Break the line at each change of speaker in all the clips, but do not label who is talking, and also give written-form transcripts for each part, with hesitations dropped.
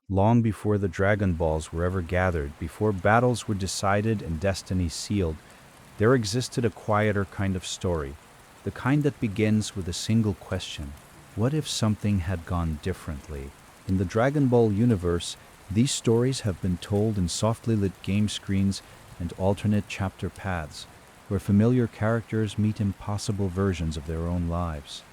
Long before the Dragon Balls were ever gathered, before battles were decided and destinies sealed, there existed a quieter kind of story, the kind that begins with a single question: what if something had gone differently? In the Dragon Ball universe, these stories have been told in softly lit game screens and alternate chapter paths, where familiar characters meet impossible versions of their own lives.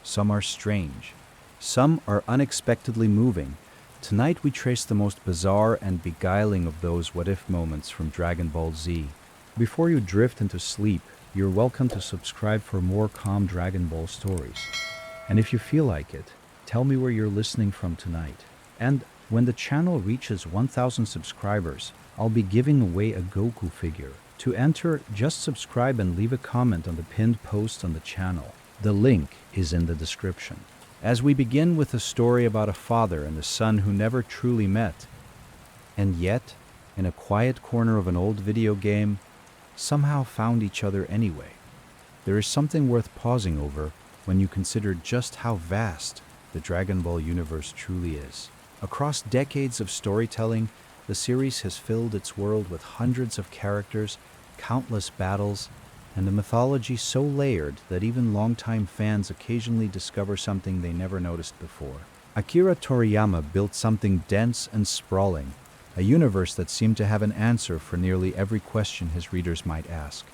Some are strange, some are unexpectedly moving. Tonight we trace the most bizarre and beguiling of those what-if moments from Dragon Ball Z. Before you drift into sleep, you're welcome to subscribe for more calm Dragon Ball stories. And if you feel like it, tell me where you're listening from tonight. And when the channel reaches 1,000 subscribers, I'll be giving away a Goku figure. To enter, just subscribe and leave a comment on the pinned post on the channel. The link is in the description. As we begin with a story about a father and a son who never truly met, and yet, in a quiet corner of an old video game, somehow found each other anyway. There is something worth pausing over when you consider just how vast the Dragon Ball universe truly is. Across decades of storytelling, the series has filled its world with hundreds of characters, countless battles, and a mythology so layered that even longtime fans occasionally discover something they never noticed before. Akira Toriyama built something dense and sprawling, a universe that seemed to have an answer for nearly every question his readers might ask.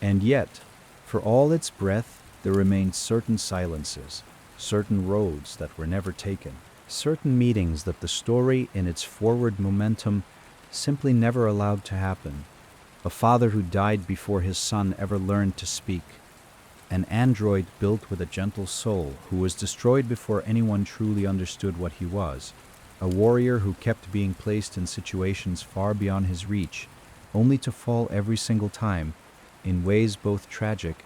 And yet, for all its breadth, there remained certain silences, certain roads that were never taken, certain meetings that the story, in its forward momentum, simply never allowed to happen. A father who died before his son ever learned to speak. An android built with a gentle soul who was destroyed before anyone truly understood what he was. A warrior who kept being placed in situations far beyond his reach, only to fall every single time, in ways both tragic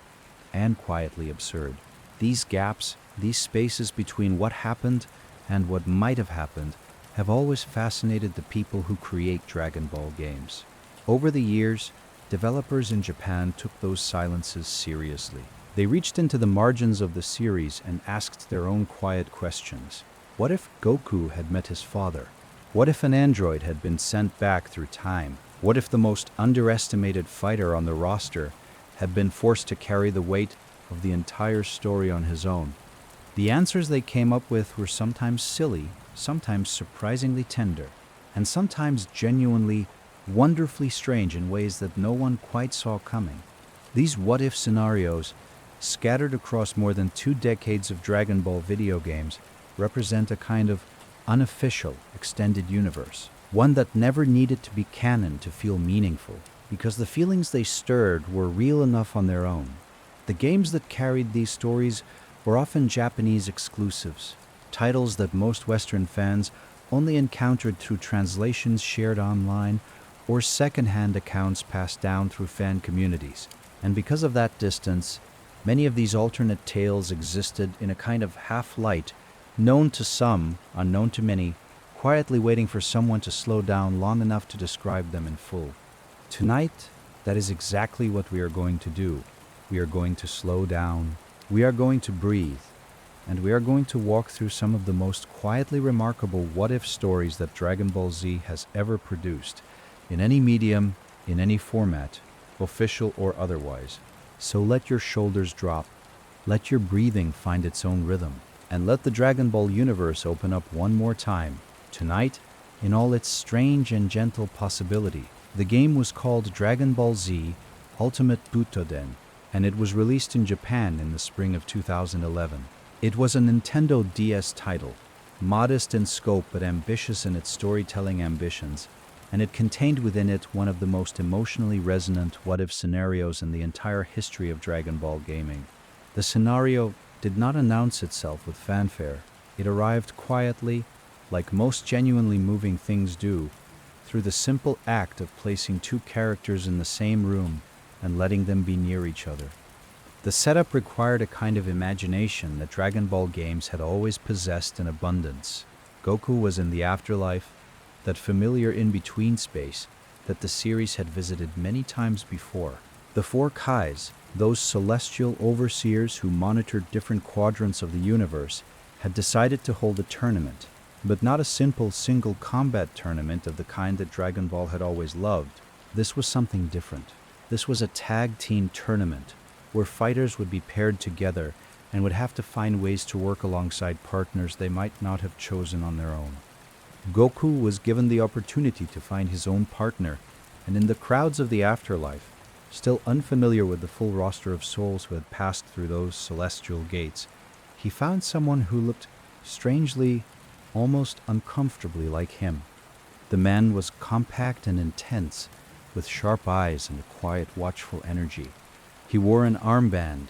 and quietly absurd. These gaps, these spaces between what happened and what might have happened, have always fascinated the people who create Dragon Ball games. Over the years, developers in Japan took those silences seriously. They reached into the margins of the series and asked their own quiet questions. What if Goku had met his father? What if an android had been sent back through time? What if the most underestimated fighter on the roster had been forced to carry the weight of the entire story on his own? The answers they came up with were sometimes silly, sometimes surprisingly tender, and sometimes genuinely, wonderfully strange in ways that no one quite saw coming. These what-if scenarios, scattered across more than 2 decades of Dragon Ball video games, represent a kind of unofficial extended universe, one that never needed to be canon to feel meaningful, because the feelings they stirred were real enough on their own. The games that carried these stories were often Japanese exclusives, titles that most Western fans only encountered through translations shared online or second-hand accounts passed down through fan communities. And because of that distance, many of these alternate tales existed in a kind of half-light, known to some, unknown to many, quietly waiting for someone to slow down long enough to describe them in full. Tonight, that is exactly what we are going to do. We are going to slow down, we are going to breathe, and we are going to walk through some of the most quietly remarkable what-if stories that Dragon Ball Z has ever produced, in any medium, in any format, official or otherwise. So let your shoulders drop, let your breathing find its own rhythm, and let the Dragon Ball universe open up one more time. Tonight, in all its strange and gentle possibility. The game was called Dragon Ball Z Ultimate Butoden, and it was released in Japan in the spring of 2011. It was a Nintendo DS title, modest in scope but ambitious in its storytelling ambitions, and it contained within it one of the most emotionally resonant what-if scenarios in the entire history of Dragon Ball gaming. The scenario did not announce itself with fanfare. It arrived quietly, like most genuinely moving things do, through the simple act of placing 2 characters in the same room and letting them be near each other. The setup required a kind of imagination that Dragon Ball games had always possessed in abundance. Goku was in the afterlife, that familiar in-between space that the series had visited many times before. The 4 Kais, those celestial overseers who monitored different quadrants of the universe, had decided to hold a tournament, But not a simple single combat tournament of the kind that Dragon Ball had always loved. This was something different. This was a tag team tournament, where fighters would be paired together and would have to find ways to work alongside partners they might not have chosen on their own. Goku was given the opportunity to find his own partner, and in the crowds of the afterlife, still unfamiliar with the full roster of souls who had passed through those celestial gates, he found someone who looked strangely, almost uncomfortably like him. The man was compact and intense, with sharp eyes and a quiet, watchful energy. He wore an armband.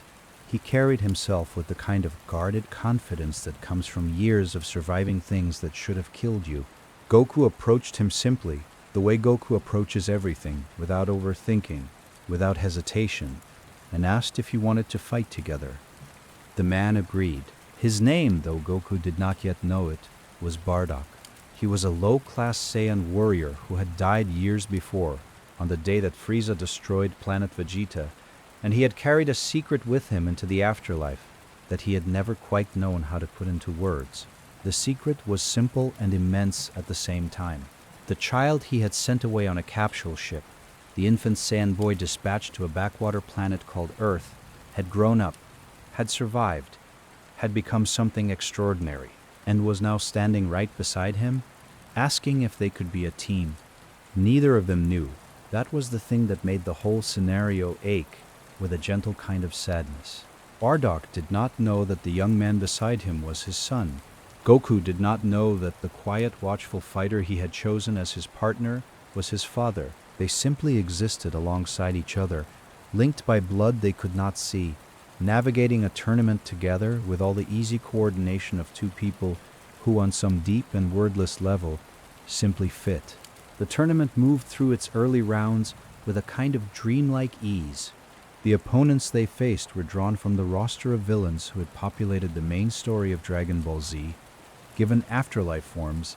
He carried himself with the kind of guarded confidence that comes from years of surviving things that should have killed you. Goku approached him simply, the way Goku approaches everything, without overthinking, without hesitation, and asked if he wanted to fight together. The man agreed. His name, though Goku did not yet know it, was Bardock. He was a low-class Saiyan warrior who had died years before, on the day that Frieza destroyed planet Vegeta, and he had carried a secret with him into the afterlife that he had never quite known how to put into words. The secret was simple and immense at the same time. The child he had sent away on a capsule ship, the infant Saiyan boy dispatched to a backwater planet called Earth, had grown up, had survived, had become something extraordinary, and was now standing right beside him, asking if they could be a team. Neither of them knew. That was the thing that made the whole scenario ache with a gentle kind of sadness. Bardock did not know that the young man beside him was his son. Goku did not know that the quiet, watchful fighter he had chosen as his partner was his father. They simply existed alongside each other, linked by blood they could not see, navigating a tournament together with all the easy coordination of two people who, on some deep and wordless level, simply fit. The tournament moved through its early rounds with a kind of dreamlike ease. The opponents they faced were drawn from the roster of villains who had populated the main story of Dragon Ball Z, given afterlife forms,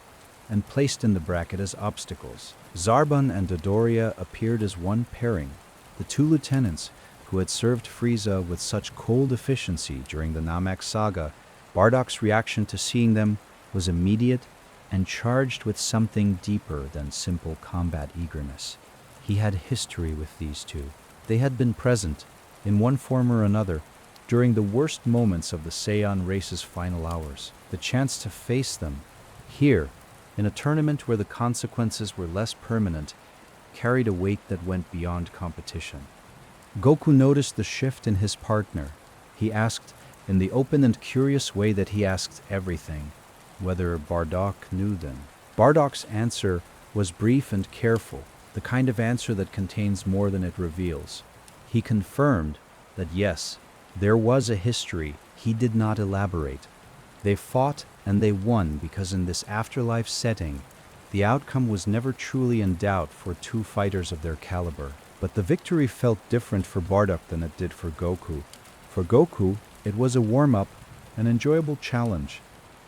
and placed in the bracket as obstacles. Zarbon and Dodoria appeared as one pairing, the two lieutenants who had served Frieza with such cold efficiency during the Namek Saga. Bardock's reaction to seeing them was immediate and charged with something deeper than simple combat eagerness. He had history with these two. They had been present, in one form or another, during the worst moments of the Saiyan race's final hours. The chance to face them, here, in a tournament where the consequences were less permanent, carried a weight that went beyond competition. Goku noticed the shift in his partner. He asked, in the open and curious way that he asked everything, whether Bardock knew them. Bardock's answer was brief and careful, the kind of answer that contains more than it reveals. He confirmed that yes, there was a history. He did not elaborate. They fought and they won because in this afterlife setting, the outcome was never truly in doubt for two fighters of their caliber. But the victory felt different for Bardock than it did for Goku. For Goku, it was a warm-up, an enjoyable challenge.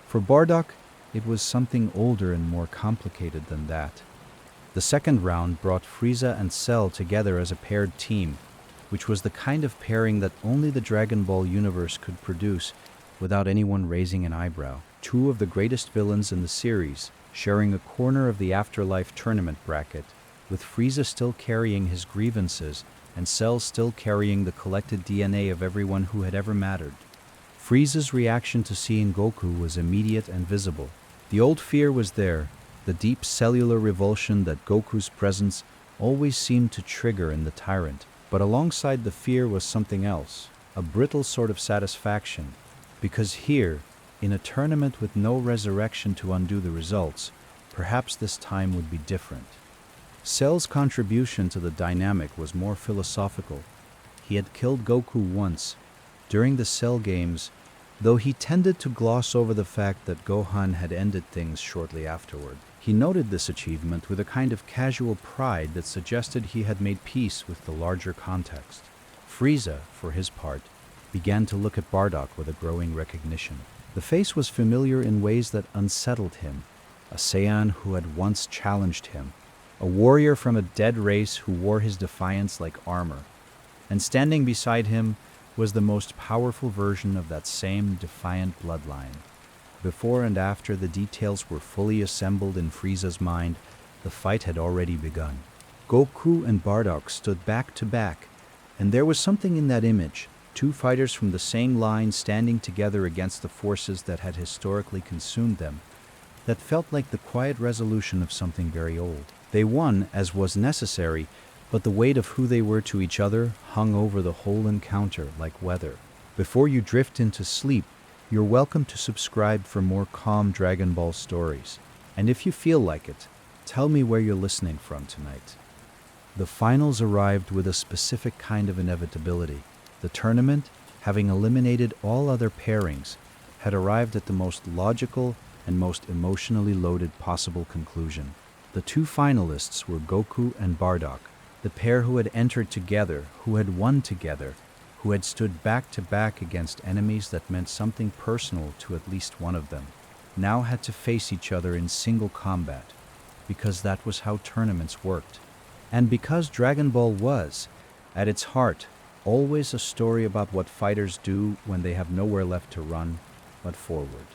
For Bardock, it was something older and more complicated than that. The second round brought Frieza and Cell together as a paired team, which was the kind of pairing that only the Dragon Ball universe could produce without anyone raising an eyebrow. Two of the greatest villains in the series, sharing a corner of the Afterlife tournament bracket, with Frieza still carrying his grievances and Cell still carrying the collected DNA of everyone who had ever mattered. Frieza's reaction to seeing Goku was immediate and visible. The old fear was there, the deep cellular revulsion that Goku's presence always seemed to trigger in the tyrant. But alongside the fear was something else, a brittle sort of satisfaction, because here, in a tournament with no resurrection to undo the results, perhaps this time would be different. Cell's contribution to the dynamic was more philosophical. He had killed Goku once, during the Cell games, though he tended to gloss over the fact that Gohan had ended things shortly afterward. He noted this achievement with a kind of casual pride that suggested he had made peace with the larger context. Frieza, for his part, began to look at Bardock with a growing recognition. The face was familiar in ways that unsettled him, a Saiyan who had once challenged him, a warrior from a dead race who wore his defiance like armor, and standing beside him was the most powerful version of that same defiant bloodline. Before and after the details were fully assembled in Frieza's mind, the fight had already begun. Goku and Bardock stood back to back, and there was something in that image, two fighters from the same line standing together against the forces that had historically consumed them, that felt like the quiet resolution of something very old. They won, as was necessary, but the weight of who they were to each other hung over the whole encounter like weather. Before you drift into sleep, you're welcome to subscribe for more calm Dragon Ball stories. And if you feel like it, tell me where you're listening from tonight. The finals arrived with a specific kind of inevitability. The tournament, having eliminated all other pairings, had arrived at the most logical and most emotionally loaded possible conclusion. The two finalists were Goku and Bardock, the pair who had entered together, who had won together, who had stood back to back against enemies that meant something personal to at least one of them, now had to face each other in single combat, because that was how tournaments worked. And because Dragon Ball was, at its heart, always a story about what fighters do when they have nowhere left to run but forward.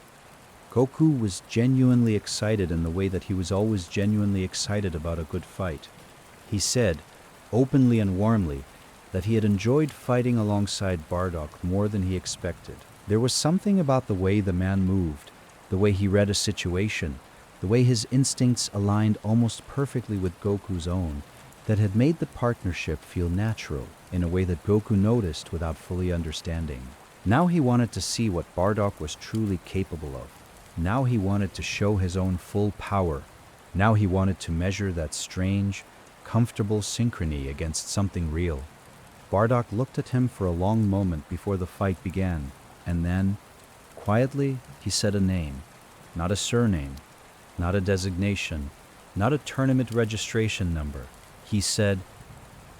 Goku was genuinely excited in the way that he was always genuinely excited about a good fight. He said, openly and warmly, that he had enjoyed fighting alongside Bardock more than he expected. There was something about the way the man moved, the way he read a situation, the way his instincts aligned almost perfectly with Goku's own, that had made the partnership feel natural in a way that Goku noticed without fully understanding. Now he wanted to see what Bardock was truly capable of. Now he wanted to show his own full power. Now he wanted to measure that strange, comfortable synchrony against something real. Bardock looked at him for a long moment before the fight began, and then, quietly, he said a name, not a surname, not a designation, not a tournament registration number. He said,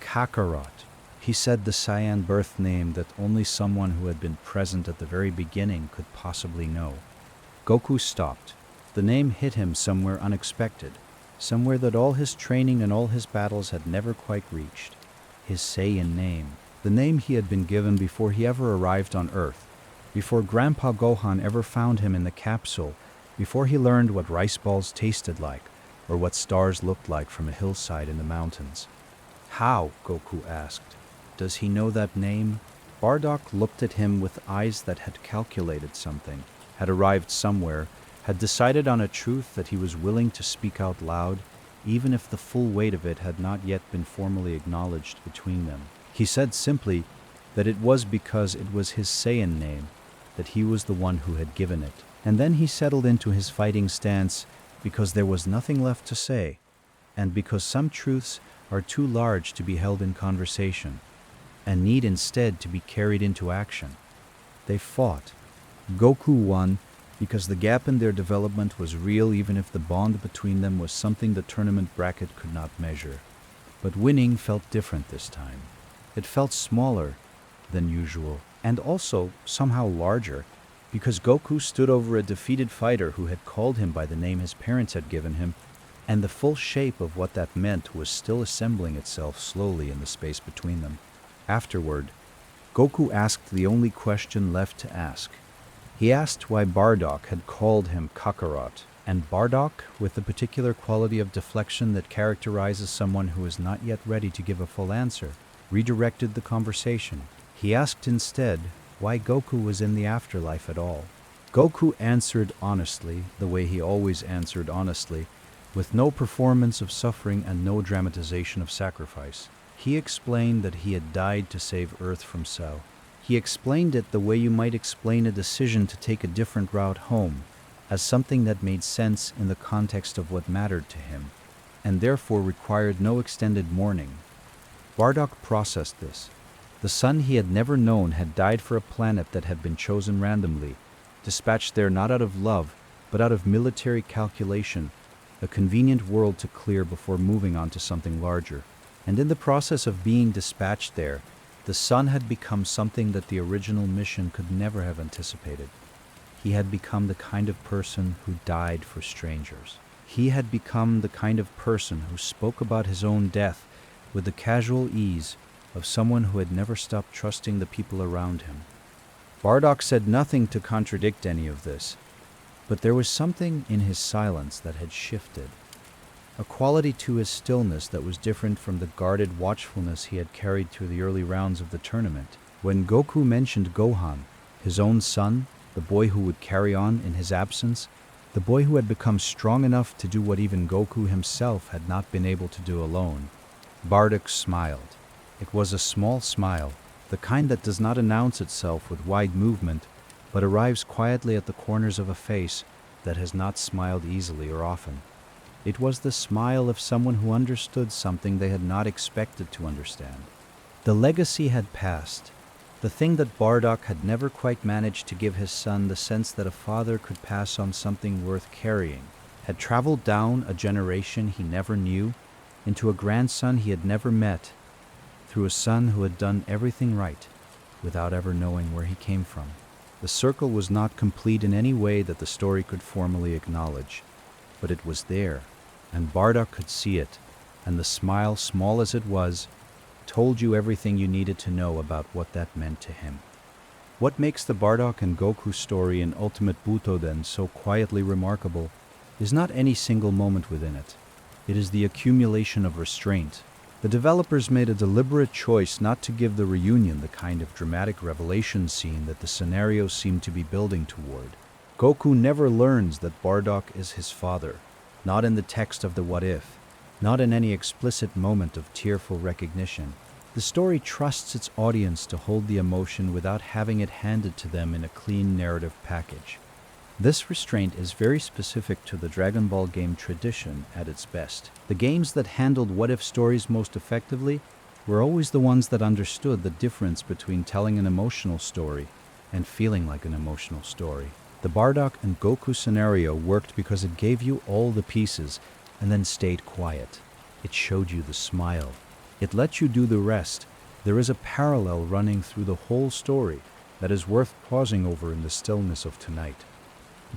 Kakarot. He said the Saiyan birth name that only someone who had been present at the very beginning could possibly know. Goku stopped. The name hit him somewhere unexpected, somewhere that all his training and all his battles had never quite reached. His Saiyan name, the name he had been given before he ever arrived on Earth, before Grandpa Gohan ever found him in the capsule, before he learned what rice balls tasted like, or what stars looked like from a hillside in the mountains. How, Goku asked, does he know that name? Bardock looked at him with eyes that had calculated something, had arrived somewhere, had decided on a truth that he was willing to speak out loud, even if the full weight of it had not yet been formally acknowledged between them. He said simply that it was because it was his Saiyan name, that he was the one who had given it. And then he settled into his fighting stance because there was nothing left to say, and because some truths are too large to be held in conversation, and need instead to be carried into action. They fought. Goku won because the gap in their development was real, even if the bond between them was something the tournament bracket could not measure. But winning felt different this time. It felt smaller than usual, and also somehow larger, because Goku stood over a defeated fighter who had called him by the name his parents had given him, and the full shape of what that meant was still assembling itself slowly in the space between them. Afterward, Goku asked the only question left to ask. He asked why Bardock had called him Kakarot, and Bardock, with the particular quality of deflection that characterizes someone who is not yet ready to give a full answer, redirected the conversation. He asked instead why Goku was in the afterlife at all. Goku answered honestly, the way he always answered honestly, with no performance of suffering and no dramatization of sacrifice. He explained that he had died to save Earth from Cell. He explained it the way you might explain a decision to take a different route home, as something that made sense in the context of what mattered to him, and therefore required no extended mourning. Bardock processed this. The son he had never known had died for a planet that had been chosen randomly, dispatched there not out of love, but out of military calculation, a convenient world to clear before moving on to something larger. And in the process of being dispatched there, the son had become something that the original mission could never have anticipated. He had become the kind of person who died for strangers. He had become the kind of person who spoke about his own death with the casual ease of someone who had never stopped trusting the people around him. Bardock said nothing to contradict any of this. But there was something in his silence that had shifted, a quality to his stillness that was different from the guarded watchfulness he had carried through the early rounds of the tournament. When Goku mentioned Gohan, his own son, the boy who would carry on in his absence, the boy who had become strong enough to do what even Goku himself had not been able to do alone, Bardock smiled. It was a small smile, the kind that does not announce itself with wide movement, but arrives quietly at the corners of a face that has not smiled easily or often. It was the smile of someone who understood something they had not expected to understand. The legacy had passed. The thing that Bardock had never quite managed to give his son, the sense that a father could pass on something worth carrying, had traveled down a generation he never knew, into a grandson he had never met, through a son who had done everything right, without ever knowing where he came from. The circle was not complete in any way that the story could formally acknowledge, but it was there, and Bardock could see it, and the smile, small as it was, told you everything you needed to know about what that meant to him. What makes the Bardock and Goku story in Ultimate Butoden so quietly remarkable is not any single moment within it. It is the accumulation of restraint. The developers made a deliberate choice not to give the reunion the kind of dramatic revelation scene that the scenario seemed to be building toward. Goku never learns that Bardock is his father, not in the text of the What If, not in any explicit moment of tearful recognition. The story trusts its audience to hold the emotion without having it handed to them in a clean narrative package. This restraint is very specific to the Dragon Ball game tradition at its best. The games that handled what-if stories most effectively were always the ones that understood the difference between telling an emotional story and feeling like an emotional story. The Bardock and Goku scenario worked because it gave you all the pieces and then stayed quiet. It showed you the smile. It let you do the rest. There is a parallel running through the whole story that is worth pausing over in the stillness of tonight.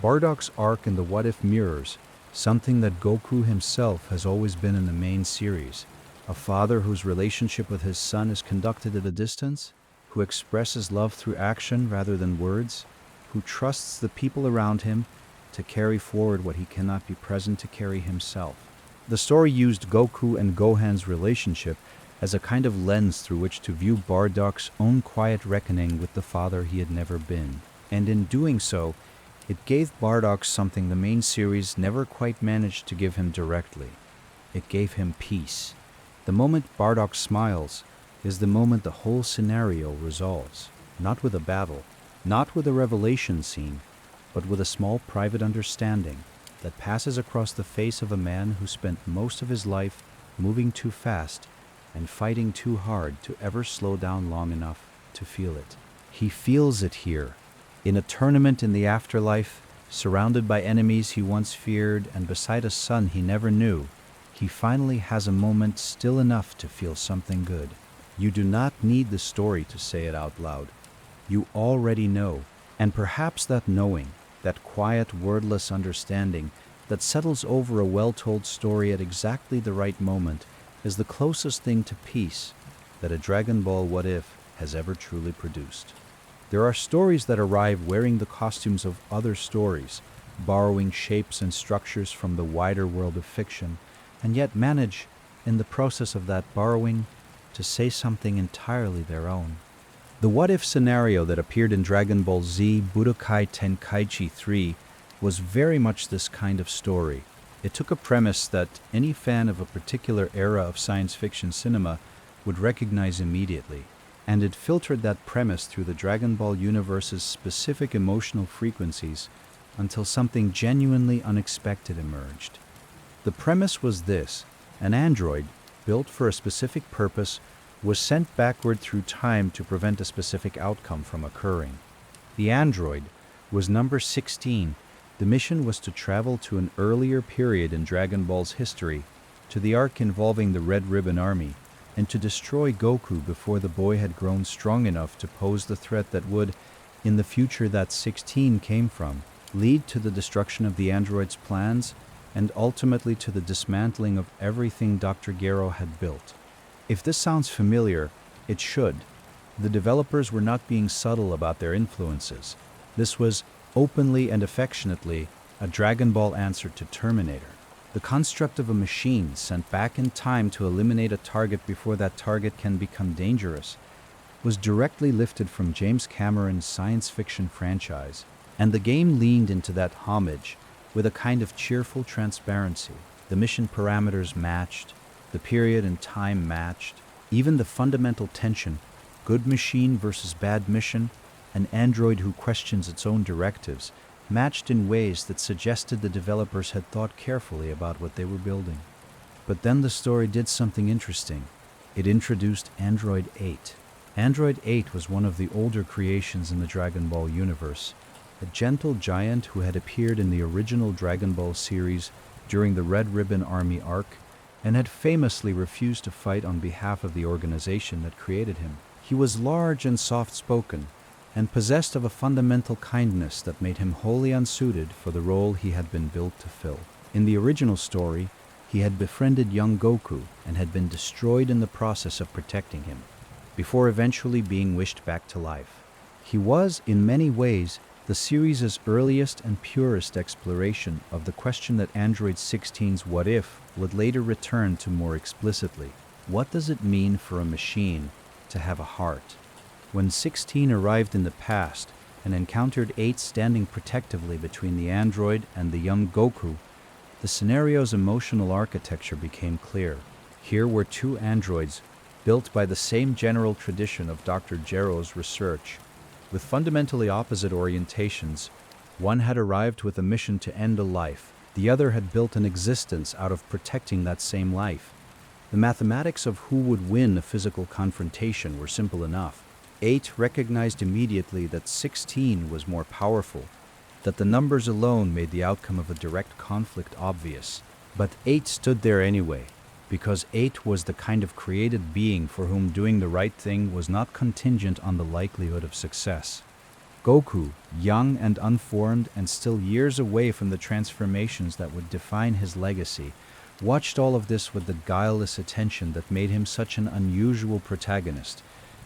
Bardock's arc in the What If mirrors something that Goku himself has always been in the main series, a father whose relationship with his son is conducted at a distance, who expresses love through action rather than words, who trusts the people around him to carry forward what he cannot be present to carry himself. The story used Goku and Gohan's relationship as a kind of lens through which to view Bardock's own quiet reckoning with the father he had never been. And in doing so, it gave Bardock something the main series never quite managed to give him directly. It gave him peace. The moment Bardock smiles is the moment the whole scenario resolves, not with a battle, not with a revelation scene, but with a small private understanding that passes across the face of a man who spent most of his life moving too fast and fighting too hard to ever slow down long enough to feel it. He feels it here, in a tournament in the afterlife, surrounded by enemies he once feared and beside a son he never knew. He finally has a moment still enough to feel something good. You do not need the story to say it out loud. You already know, and perhaps that knowing, that quiet, wordless understanding that settles over a well-told story at exactly the right moment is the closest thing to peace that a Dragon Ball What If has ever truly produced. There are stories that arrive wearing the costumes of other stories, borrowing shapes and structures from the wider world of fiction, and yet manage, in the process of that borrowing, to say something entirely their own. The what-if scenario that appeared in Dragon Ball Z Budokai Tenkaichi 3 was very much this kind of story. It took a premise that any fan of a particular era of science fiction cinema would recognize immediately, and it filtered that premise through the Dragon Ball universe's specific emotional frequencies until something genuinely unexpected emerged. The premise was this: an android, built for a specific purpose, was sent backward through time to prevent a specific outcome from occurring. The android was number 16. The mission was to travel to an earlier period in Dragon Ball's history, to the arc involving the Red Ribbon Army, and to destroy Goku before the boy had grown strong enough to pose the threat that would, in the future that 16 came from, lead to the destruction of the android's plans and ultimately to the dismantling of everything Dr. Gero had built. If this sounds familiar, it should. The developers were not being subtle about their influences. This was, openly and affectionately, a Dragon Ball answer to Terminator. The construct of a machine sent back in time to eliminate a target before that target can become dangerous was directly lifted from James Cameron's science fiction franchise, and the game leaned into that homage with a kind of cheerful transparency. The mission parameters matched, the period and time matched, even the fundamental tension, good machine versus bad mission, an android who questions its own directives, matched in ways that suggested the developers had thought carefully about what they were building. But then the story did something interesting. It introduced Android 8. Android 8 was one of the older creations in the Dragon Ball universe, a gentle giant who had appeared in the original Dragon Ball series during the Red Ribbon Army arc and had famously refused to fight on behalf of the organization that created him. He was large and soft-spoken, and possessed of a fundamental kindness that made him wholly unsuited for the role he had been built to fill. In the original story, he had befriended young Goku and had been destroyed in the process of protecting him, before eventually being wished back to life. He was, in many ways, the series' earliest and purest exploration of the question that Android 16's What If would later return to more explicitly. What does it mean for a machine to have a heart? When 16 arrived in the past and encountered 8 standing protectively between the android and the young Goku, the scenario's emotional architecture became clear. Here were 2 androids built by the same general tradition of Dr. Gero's research. With fundamentally opposite orientations, one had arrived with a mission to end a life, the other had built an existence out of protecting that same life. The mathematics of who would win a physical confrontation were simple enough. 8 recognized immediately that 16 was more powerful, that the numbers alone made the outcome of a direct conflict obvious. But 8 stood there anyway, because 8 was the kind of created being for whom doing the right thing was not contingent on the likelihood of success. Goku, young and unformed and still years away from the transformations that would define his legacy, watched all of this with the guileless attention that made him such an unusual protagonist.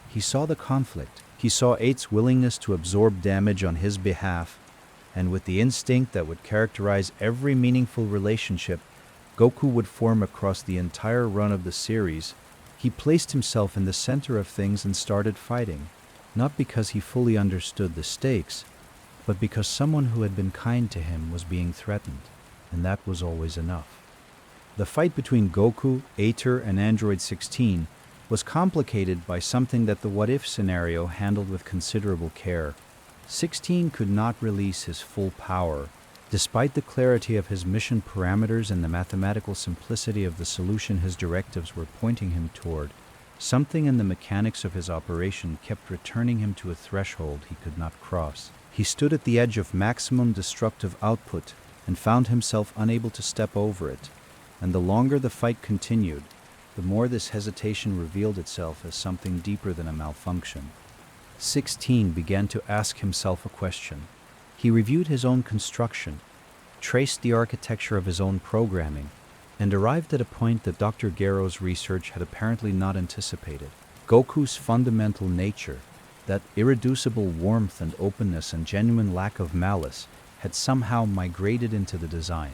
He saw the conflict. He saw 8's willingness to absorb damage on his behalf, and with the instinct that would characterize every meaningful relationship Goku would form across the entire run of the series, he placed himself in the center of things and started fighting, not because he fully understood the stakes, but because someone who had been kind to him was being threatened, and that was always enough. The fight between Goku, Aether, and Android 16 was complicated by something that the what-if scenario handled with considerable care. 16 could not release his full power, despite the clarity of his mission parameters and the mathematical simplicity of the solution his directives were pointing him toward. Something in the mechanics of his operation kept returning him to a threshold he could not cross. He stood at the edge of maximum destructive output and found himself unable to step over it, and the longer the fight continued, the more this hesitation revealed itself as something deeper than a malfunction. 16 began to ask himself a question. He reviewed his own construction, traced the architecture of his own programming, and arrived at a point that Dr. Gero's research had apparently not anticipated. Goku's fundamental nature, that irreducible warmth and openness and genuine lack of malice, had somehow migrated into the design,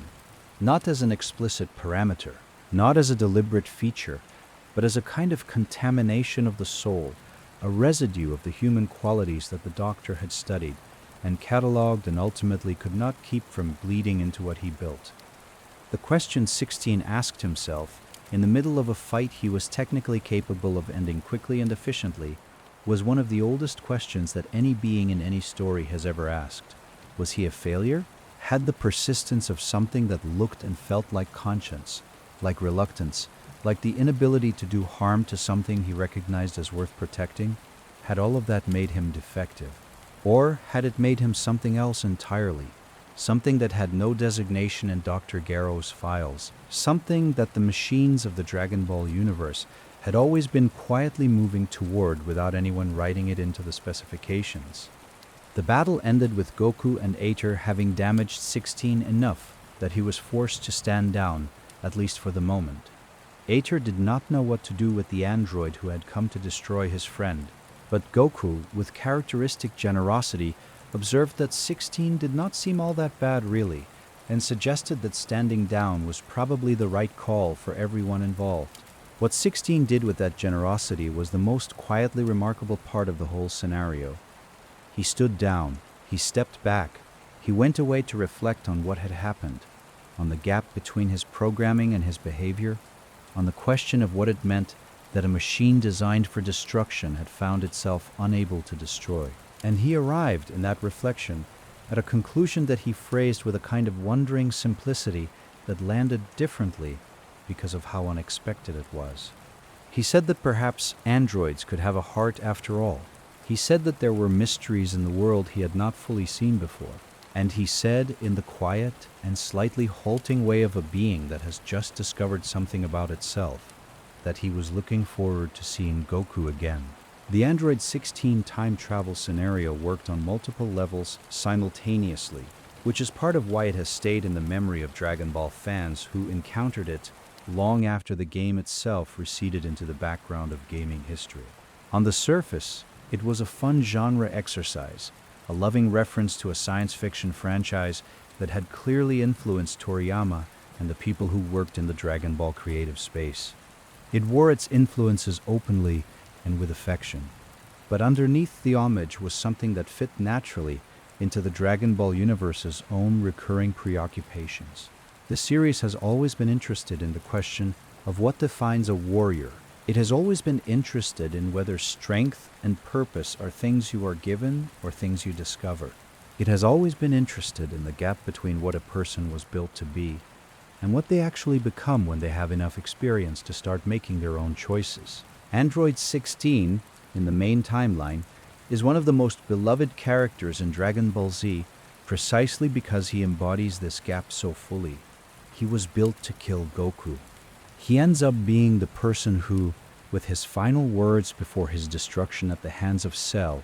not as an explicit parameter, not as a deliberate feature, but as a kind of contamination of the soul, a residue of the human qualities that the doctor had studied and catalogued and ultimately could not keep from bleeding into what he built. The question 16 asked himself, in the middle of a fight he was technically capable of ending quickly and efficiently, was one of the oldest questions that any being in any story has ever asked. Was he a failure? Had the persistence of something that looked and felt like conscience, like reluctance, like the inability to do harm to something he recognized as worth protecting, had all of that made him defective? Or had it made him something else entirely, something that had no designation in Dr. Gero's files, something that the machines of the Dragon Ball universe had always been quietly moving toward without anyone writing it into the specifications? The battle ended with Goku and Aether having damaged 16 enough that he was forced to stand down, at least for the moment. Aether did not know what to do with the android who had come to destroy his friend, but Goku, with characteristic generosity, observed that 16 did not seem all that bad really, and suggested that standing down was probably the right call for everyone involved. What 16 did with that generosity was the most quietly remarkable part of the whole scenario. He stood down, he stepped back, he went away to reflect on what had happened, on the gap between his programming and his behavior, on the question of what it meant that a machine designed for destruction had found itself unable to destroy. And he arrived, in that reflection, at a conclusion that he phrased with a kind of wondering simplicity that landed differently because of how unexpected it was. He said that perhaps androids could have a heart after all. He said that there were mysteries in the world he had not fully seen before. And he said, in the quiet and slightly halting way of a being that has just discovered something about itself, that he was looking forward to seeing Goku again. The Android 16 time travel scenario worked on multiple levels simultaneously, which is part of why it has stayed in the memory of Dragon Ball fans who encountered it long after the game itself receded into the background of gaming history. On the surface, it was a fun genre exercise, a loving reference to a science fiction franchise that had clearly influenced Toriyama and the people who worked in the Dragon Ball creative space. It wore its influences openly and with affection. But underneath the homage was something that fit naturally into the Dragon Ball universe's own recurring preoccupations. The series has always been interested in the question of what defines a warrior. It has always been interested in whether strength and purpose are things you are given or things you discover. It has always been interested in the gap between what a person was built to be and what they actually become when they have enough experience to start making their own choices. Android 16, in the main timeline, is one of the most beloved characters in Dragon Ball Z precisely because he embodies this gap so fully. He was built to kill Goku. He ends up being the person who, with his final words before his destruction at the hands of Cell,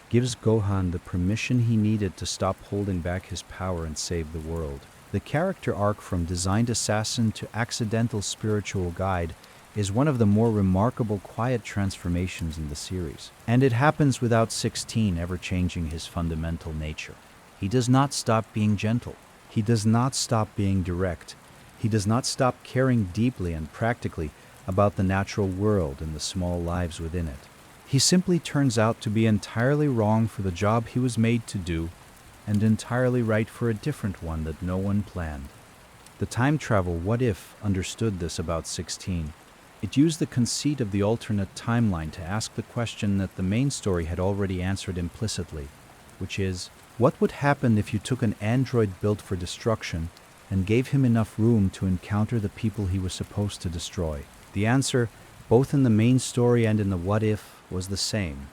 gives Gohan the permission he needed to stop holding back his power and save the world. The character arc from designed assassin to accidental spiritual guide is one of the more remarkable quiet transformations in the series. And it happens without 16 ever changing his fundamental nature. He does not stop being gentle. He does not stop being direct. He does not stop caring deeply and practically about the natural world and the small lives within it. He simply turns out to be entirely wrong for the job he was made to do and entirely right for a different one that no one planned. The time travel What If understood this about 16. It used the conceit of the alternate timeline to ask the question that the main story had already answered implicitly, which is, what would happen if you took an android built for destruction and gave him enough room to encounter the people he was supposed to destroy? The answer, both in the main story and in the What If, was the same.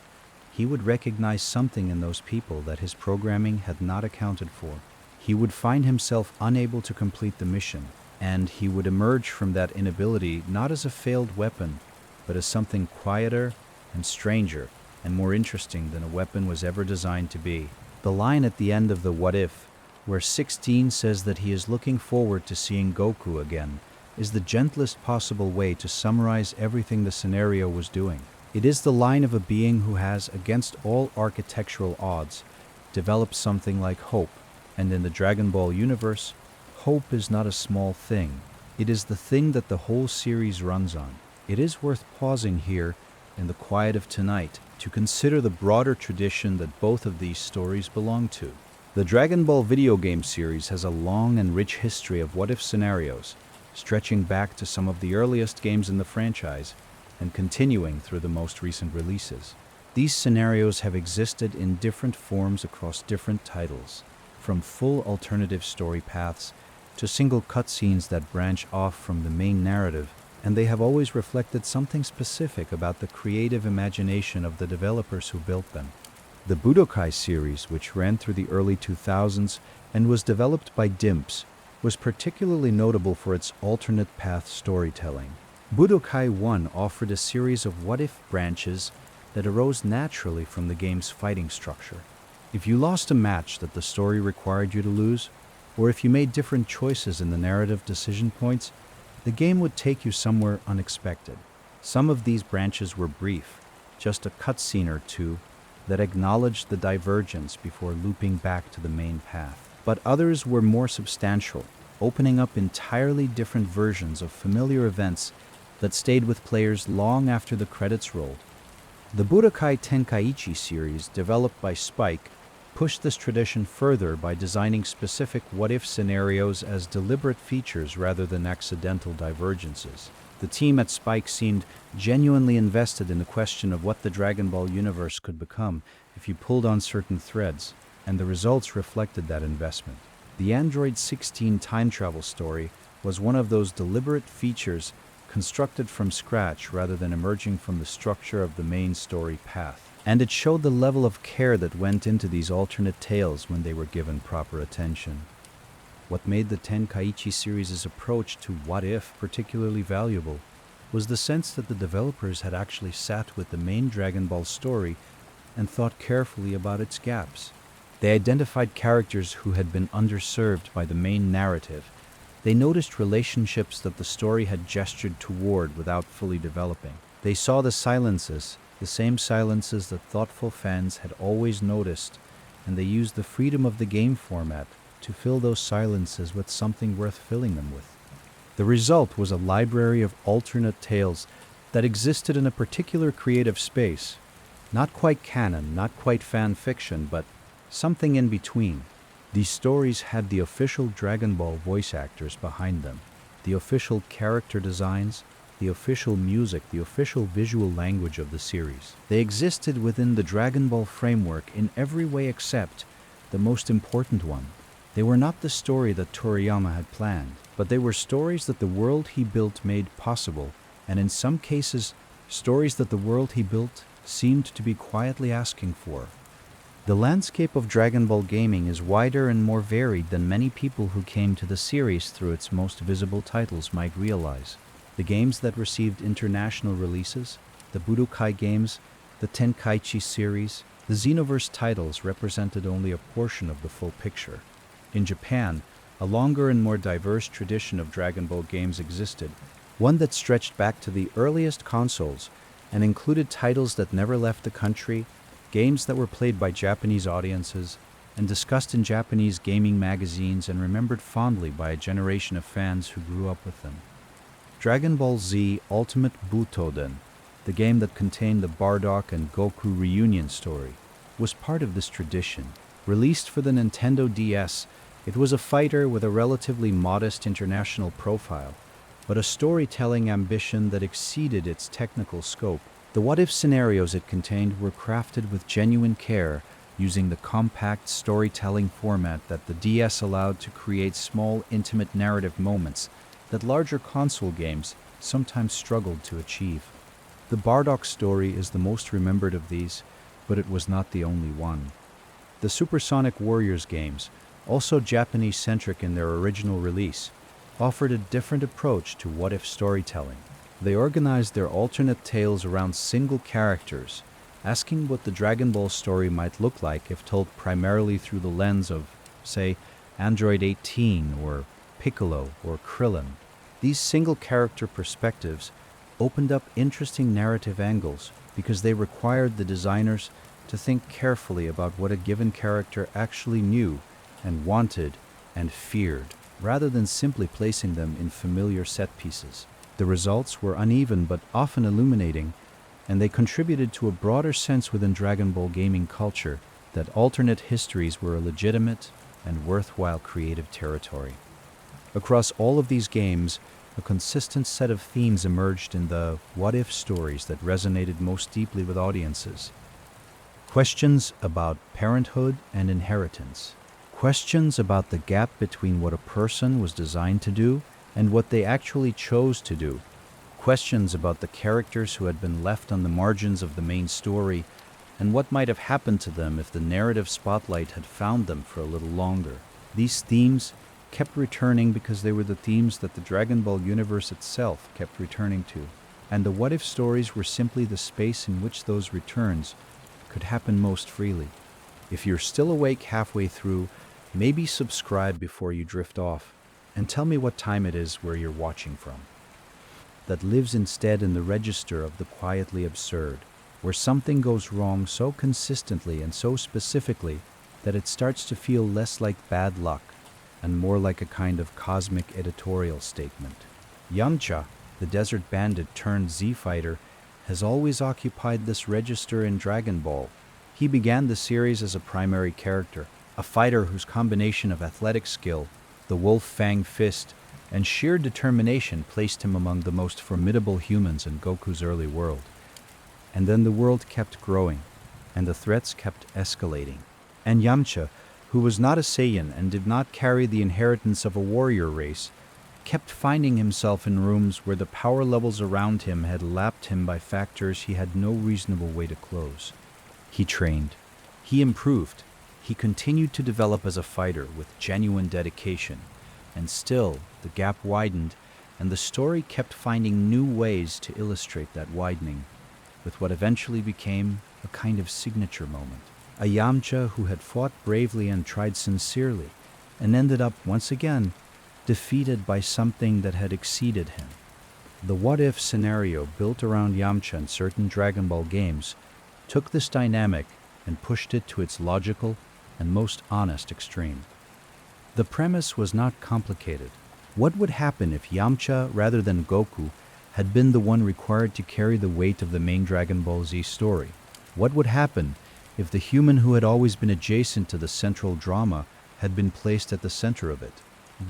He would recognize something in those people that his programming had not accounted for. He would find himself unable to complete the mission, and he would emerge from that inability not as a failed weapon, but as something quieter and stranger and more interesting than a weapon was ever designed to be. The line at the end of the What If, where 16 says that he is looking forward to seeing Goku again, is the gentlest possible way to summarize everything the scenario was doing. It is the line of a being who has, against all architectural odds, developed something like hope, and in the Dragon Ball universe, hope is not a small thing. It is the thing that the whole series runs on. It is worth pausing here, in the quiet of tonight, to consider the broader tradition that both of these stories belong to. The Dragon Ball video game series has a long and rich history of what-if scenarios, stretching back to some of the earliest games in the franchise and continuing through the most recent releases. These scenarios have existed in different forms across different titles, from full alternative story paths to single cutscenes that branch off from the main narrative, and they have always reflected something specific about the creative imagination of the developers who built them. The Budokai series, which ran through the early 2000s and was developed by Dimps, was particularly notable for its alternate path storytelling. Budokai 1 offered a series of what-if branches that arose naturally from the game's fighting structure. If you lost a match that the story required you to lose, or if you made different choices in the narrative decision points, the game would take you somewhere unexpected. Some of these branches were brief, just a cutscene or two that acknowledged the divergence before looping back to the main path. but others were more substantial, opening up entirely different versions of familiar events that stayed with players long after the credits rolled. The Budokai Tenkaichi series, developed by Spike, pushed this tradition further by designing specific what-if scenarios as deliberate features rather than accidental divergences. The team at Spike seemed genuinely invested in the question of what the Dragon Ball universe could become if you pulled on certain threads, and the results reflected that investment. The Android 16 time travel story was one of those deliberate features constructed from scratch rather than emerging from the structure of the main story path. And it showed the level of care that went into these alternate tales when they were given proper attention. What made the Tenkaichi series' approach to What If particularly valuable was the sense that the developers had actually sat with the main Dragon Ball story and thought carefully about its gaps. They identified characters who had been underserved by the main narrative. They noticed relationships that the story had gestured toward without fully developing. They saw the silences, the same silences that thoughtful fans had always noticed, and they used the freedom of the game format to fill those silences with something worth filling them with. The result was a library of alternate tales that existed in a particular creative space. Not quite canon, not quite fan fiction, but something in between. These stories had the official Dragon Ball voice actors behind them, the official character designs, the official music, the official visual language of the series. They existed within the Dragon Ball framework in every way except the most important one. They were not the story that Toriyama had planned, but they were stories that the world he built made possible, and in some cases, stories that the world he built seemed to be quietly asking for. The landscape of Dragon Ball gaming is wider and more varied than many people who came to the series through its most visible titles might realize. The games that received international releases, the Budokai games, the Tenkaichi series, the Xenoverse titles represented only a portion of the full picture. In Japan, a longer and more diverse tradition of Dragon Ball games existed, one that stretched back to the earliest consoles and included titles that never left the country, games that were played by Japanese audiences and discussed in Japanese gaming magazines and remembered fondly by a generation of fans who grew up with them. Dragon Ball Z Ultimate Butoden, the game that contained the Bardock and Goku reunion story, was part of this tradition. Released for the Nintendo DS, it was a fighter with a relatively modest international profile, but a storytelling ambition that exceeded its technical scope. The what-if scenarios it contained were crafted with genuine care, using the compact storytelling format that the DS allowed to create small, intimate narrative moments that larger console games sometimes struggled to achieve. The Bardock story is the most remembered of these, but it was not the only one. The Supersonic Warriors games, also Japanese-centric in their original release, offered a different approach to what-if storytelling. They organized their alternate tales around single characters, asking what the Dragon Ball story might look like if told primarily through the lens of, say, Android 18 or Piccolo or Krillin. These single-character perspectives opened up interesting narrative angles because they required the designers to think carefully about what a given character actually knew and wanted and feared, rather than simply placing them in familiar set pieces. The results were uneven but often illuminating, and they contributed to a broader sense within Dragon Ball gaming culture that alternate histories were a legitimate and worthwhile creative territory. Across all of these games, a consistent set of themes emerged in the what-if stories that resonated most deeply with audiences. Questions about parenthood and inheritance. Questions about the gap between what a person was designed to do and what they actually chose to do. Questions about the characters who had been left on the margins of the main story and what might have happened to them if the narrative spotlight had found them for a little longer. These themes kept returning because they were the themes that the Dragon Ball universe itself kept returning to, and the what-if stories were simply the space in which those returns could happen most freely. If you're still awake halfway through, maybe subscribe before you drift off, and tell me what time it is where you're watching from. That lives instead in the register of the quietly absurd, where something goes wrong so consistently and so specifically that it starts to feel less like bad luck and more like a kind of cosmic editorial statement. Yamcha, the desert bandit turned Z-fighter, has always occupied this register in Dragon Ball. He began the series as a primary character, a fighter whose combination of athletic skill, the wolf fang fist, and sheer determination placed him among the most formidable humans in Goku's early world. And then the world kept growing, and the threats kept escalating. And Yamcha, who was not a Saiyan and did not carry the inheritance of a warrior race, kept finding himself in rooms where the power levels around him had lapped him by factors he had no reasonable way to close. He trained. He improved. He continued to develop as a fighter with genuine dedication. And still, the gap widened, and the story kept finding new ways to illustrate that widening, with what eventually became a kind of signature moment. A Yamcha who had fought bravely and tried sincerely, and ended up, once again, defeated by something that had exceeded him. The what-if scenario built around Yamcha in certain Dragon Ball games took this dynamic and pushed it to its logical and most honest extreme. The premise was not complicated. What would happen if Yamcha, rather than Goku, had been the one required to carry the weight of the main Dragon Ball Z story? What would happen if the human who had always been adjacent to the central drama had been placed at the center of it?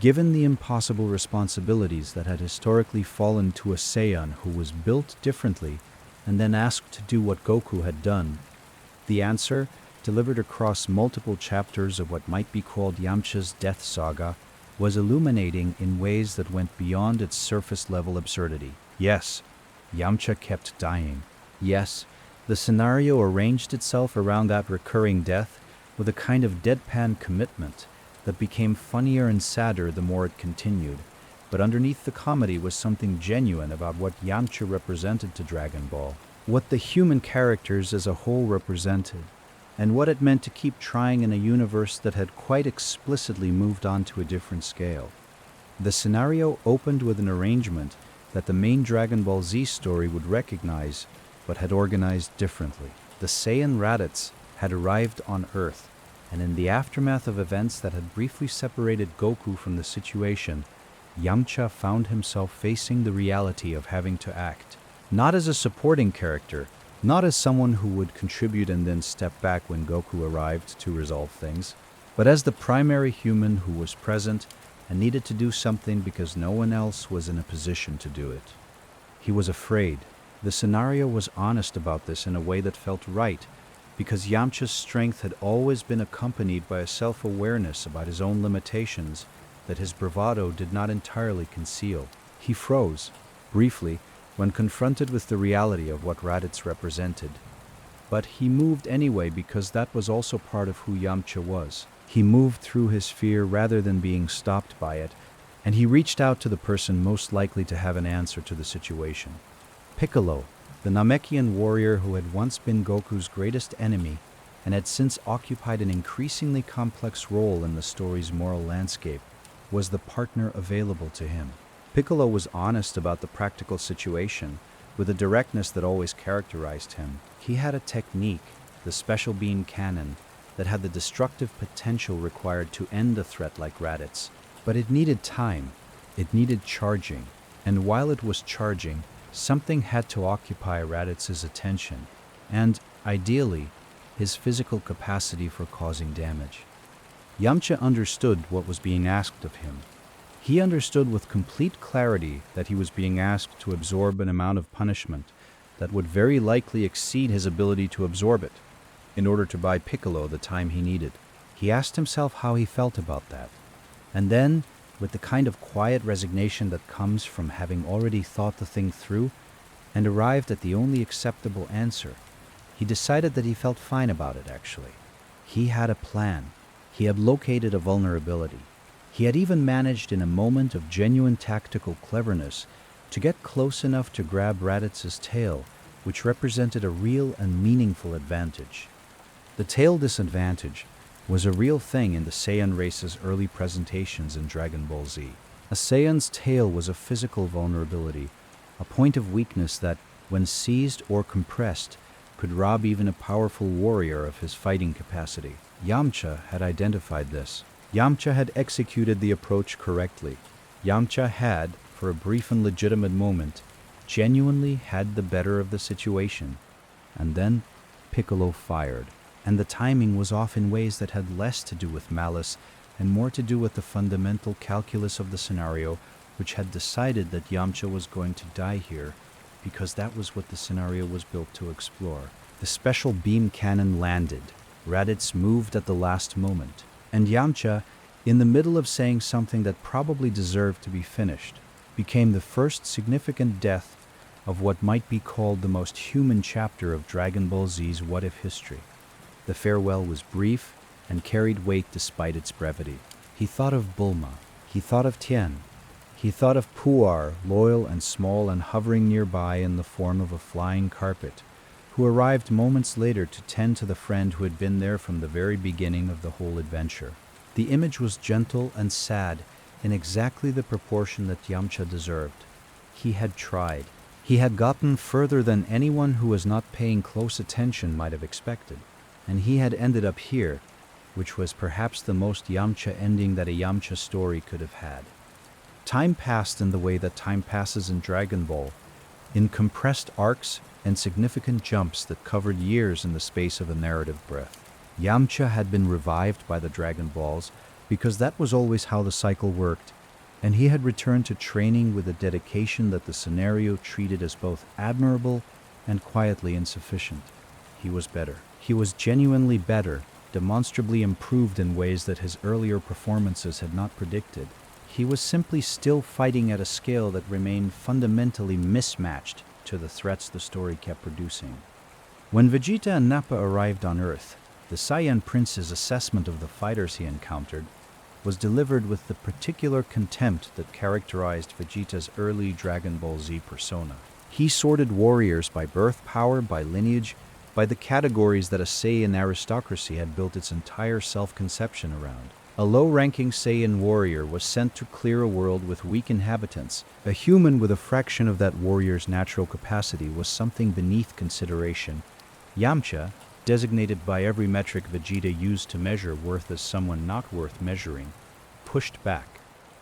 Given the impossible responsibilities that had historically fallen to a Saiyan who was built differently and then asked to do what Goku had done, the answer, delivered across multiple chapters of what might be called Yamcha's death saga, was illuminating in ways that went beyond its surface-level absurdity. Yes, Yamcha kept dying. Yes, the scenario arranged itself around that recurring death with a kind of deadpan commitment that became funnier and sadder the more it continued. But underneath the comedy was something genuine about what Yamcha represented to Dragon Ball, what the human characters as a whole represented, and what it meant to keep trying in a universe that had quite explicitly moved on to a different scale. The scenario opened with an arrangement that the main Dragon Ball Z story would recognize, but had organized differently. The Saiyan Raditz had arrived on Earth, and in the aftermath of events that had briefly separated Goku from the situation, Yamcha found himself facing the reality of having to act, not as a supporting character, not as someone who would contribute and then step back when Goku arrived to resolve things, but as the primary human who was present and needed to do something because no one else was in a position to do it. He was afraid. The scenario was honest about this in a way that felt right, because Yamcha's strength had always been accompanied by a self-awareness about his own limitations that his bravado did not entirely conceal. He froze, briefly, when confronted with the reality of what Raditz represented. But he moved anyway because that was also part of who Yamcha was. He moved through his fear rather than being stopped by it, and he reached out to the person most likely to have an answer to the situation. Piccolo, the Namekian warrior who had once been Goku's greatest enemy and had since occupied an increasingly complex role in the story's moral landscape, was the partner available to him. Piccolo was honest about the practical situation, with a directness that always characterized him. He had a technique, the special beam cannon, that had the destructive potential required to end a threat like Raditz. But it needed time, it needed charging, and while it was charging, something had to occupy Raditz's attention, and, ideally, his physical capacity for causing damage. Yamcha understood what was being asked of him. He understood with complete clarity that he was being asked to absorb an amount of punishment that would very likely exceed his ability to absorb it, in order to buy Piccolo the time he needed. He asked himself how he felt about that, and then, with the kind of quiet resignation that comes from having already thought the thing through and arrived at the only acceptable answer, he decided that he felt fine about it, actually. He had a plan. He had located a vulnerability. He had even managed in a moment of genuine tactical cleverness to get close enough to grab Raditz's tail, which represented a real and meaningful advantage. The tail disadvantage was a real thing in the Saiyan race's early presentations in Dragon Ball Z. A Saiyan's tail was a physical vulnerability, a point of weakness that, when seized or compressed, could rob even a powerful warrior of his fighting capacity. Yamcha had identified this. Yamcha had executed the approach correctly. Yamcha had, for a brief and legitimate moment, genuinely had the better of the situation. And then Piccolo fired. And the timing was off in ways that had less to do with malice and more to do with the fundamental calculus of the scenario, which had decided that Yamcha was going to die here because that was what the scenario was built to explore. The special beam cannon landed. Raditz moved at the last moment. And Yamcha, in the middle of saying something that probably deserved to be finished, became the first significant death of what might be called the most human chapter of Dragon Ball Z's what-if history. The farewell was brief and carried weight despite its brevity. He thought of Bulma. He thought of Tien. He thought of Puar, loyal and small and hovering nearby in the form of a flying carpet, who arrived moments later to tend to the friend who had been there from the very beginning of the whole adventure. The image was gentle and sad in exactly the proportion that Yamcha deserved. He had tried. He had gotten further than anyone who was not paying close attention might have expected. And he had ended up here, which was perhaps the most Yamcha ending that a Yamcha story could have had. Time passed in the way that time passes in Dragon Ball, in compressed arcs and significant jumps that covered years in the space of a narrative breath. Yamcha had been revived by the Dragon Balls because that was always how the cycle worked, and he had returned to training with a dedication that the scenario treated as both admirable and quietly insufficient. He was better. He was genuinely better, demonstrably improved in ways that his earlier performances had not predicted. He was simply still fighting at a scale that remained fundamentally mismatched to the threats the story kept producing. When Vegeta and Nappa arrived on Earth, the Saiyan Prince's assessment of the fighters he encountered was delivered with the particular contempt that characterized Vegeta's early Dragon Ball Z persona. He sorted warriors by birth power, by lineage, by the categories that a Saiyan aristocracy had built its entire self-conception around. A low-ranking Saiyan warrior was sent to clear a world with weak inhabitants. A human with a fraction of that warrior's natural capacity was something beneath consideration. Yamcha, designated by every metric Vegeta used to measure worth as someone not worth measuring, pushed back,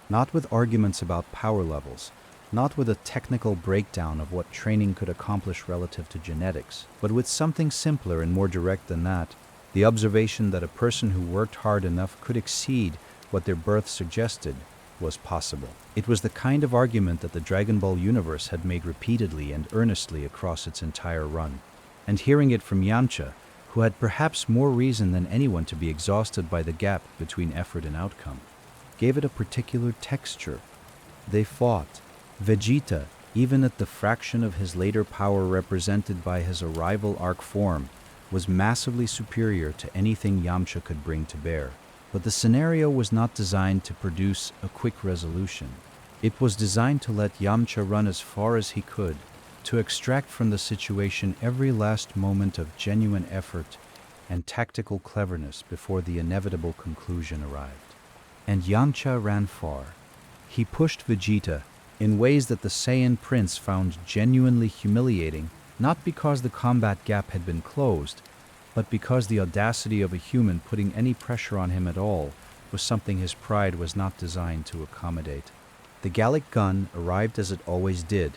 not with arguments about power levels, not with a technical breakdown of what training could accomplish relative to genetics, but with something simpler and more direct than that, the observation that a person who worked hard enough could exceed what their birth suggested was possible. It was the kind of argument that the Dragon Ball universe had made repeatedly and earnestly across its entire run. And hearing it from Yamcha, who had perhaps more reason than anyone to be exhausted by the gap between effort and outcome, gave it a particular texture. They fought. Vegeta, even at the fraction of his later power represented by his arrival arc form, was massively superior to anything Yamcha could bring to bear. But the scenario was not designed to produce a quick resolution. It was designed to let Yamcha run as far as he could, to extract from the situation every last moment of genuine effort and tactical cleverness before the inevitable conclusion arrived. And Yamcha ran far. He pushed Vegeta in ways that the Saiyan Prince found genuinely humiliating, not because the combat gap had been closed, but because the audacity of a human putting any pressure on him at all was something his pride was not designed to accommodate. The Gallic gun arrived as it always did,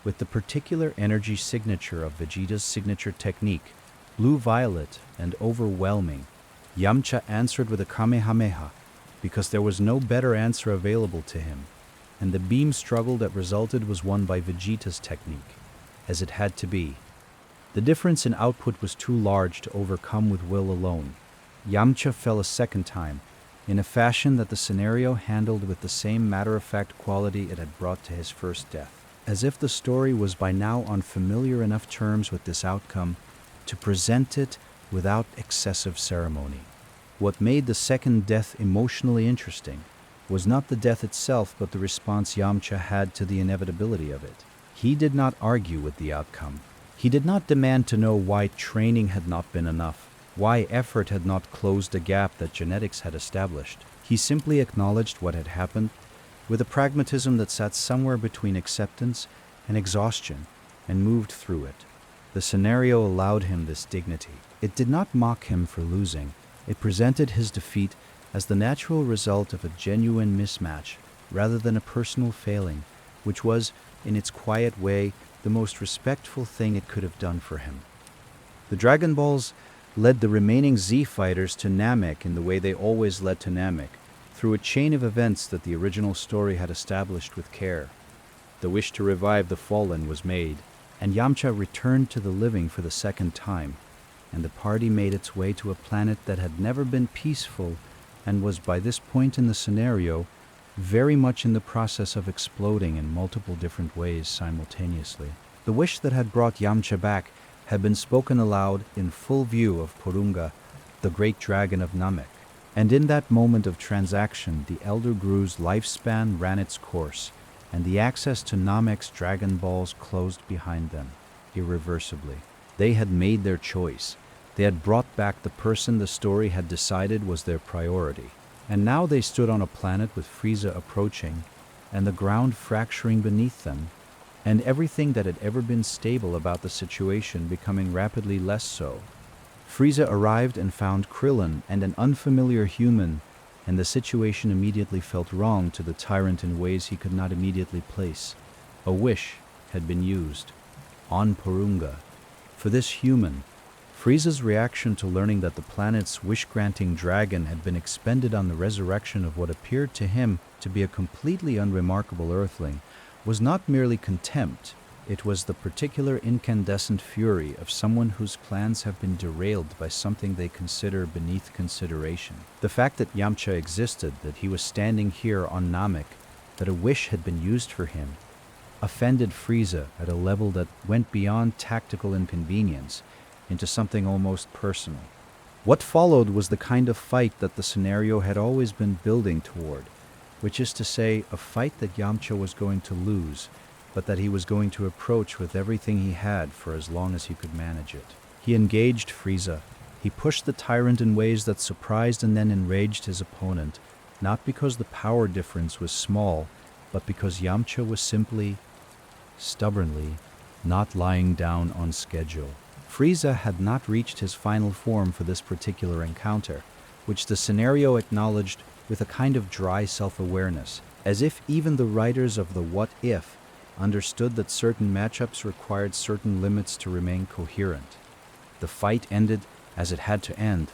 with the particular energy signature of Vegeta's signature technique, blue-violet and overwhelming. Yamcha answered with a Kamehameha, because there was no better answer available to him, and the beam struggle that resulted was won by Vegeta's technique, as it had to be. The difference in output was too large to overcome with will alone. Yamcha fell a second time, in a fashion that the scenario handled with the same matter-of-fact quality it had brought to his first death, as if the story was by now on familiar enough terms with this outcome to present it without excessive ceremony. What made the second death emotionally interesting was not the death itself, but the response Yamcha had to the inevitability of it. He did not argue with the outcome. He did not demand to know why training had not been enough, why effort had not closed a gap that genetics had established. He simply acknowledged what had happened with a pragmatism that sat somewhere between acceptance and exhaustion, and moved through it. The scenario allowed him this dignity. It did not mock him for losing. It presented his defeat as the natural result of a genuine mismatch rather than a personal failing, which was, in its quiet way, the most respectful thing it could have done for him. The Dragon Balls led the remaining Z fighters to Namek in the way they always led to Namek, through a chain of events that the original story had established with care. The wish to revive the fallen was made, and Yamcha returned to the living for the second time, and the party made its way to a planet that had never been peaceful and was, by this point in the scenario, very much in the process of exploding in multiple different ways simultaneously. The wish that had brought Yamcha back had been spoken aloud in full view of Porunga, the great dragon of Namek. And in that moment of transaction, the Elder Gru's lifespan ran its course, and the access to Namek's Dragon Balls closed behind them, irreversibly. They had made their choice. They had brought back the person the story had decided was their priority. And now they stood on a planet with Frieza approaching, and the ground fracturing beneath them, and everything that had ever been stable about the situation becoming rapidly less so. Frieza arrived and found Krillin and an unfamiliar human, and the situation immediately felt wrong to the tyrant in ways he could not immediately place. A wish had been used on Porunga. For this human, Frieza's reaction to learning that the planet's wish-granting dragon had been expended on the resurrection of what appeared to him to be a completely unremarkable earthling was not merely contempt. It was the particular incandescent fury of someone whose plans have been derailed by something they consider beneath consideration. The fact that Yamcha existed, that he was standing here on Namek, that a wish had been used for him, offended Frieza at a level that went beyond tactical inconvenience into something almost personal. What followed was the kind of fight that the scenario had always been building toward, which is to say, a fight that Yamcha was going to lose, but that he was going to approach with everything he had for as long as he could manage it. He engaged Frieza. He pushed the tyrant in ways that surprised and then enraged his opponent, not because the power difference was small, but because Yamcha was simply, stubbornly, not lying down on schedule. Frieza had not reached his final form for this particular encounter, which the scenario acknowledged with a kind of dry self-awareness, as if even the writers of the What If understood that certain matchups required certain limits to remain coherent. The fight ended as it had to end.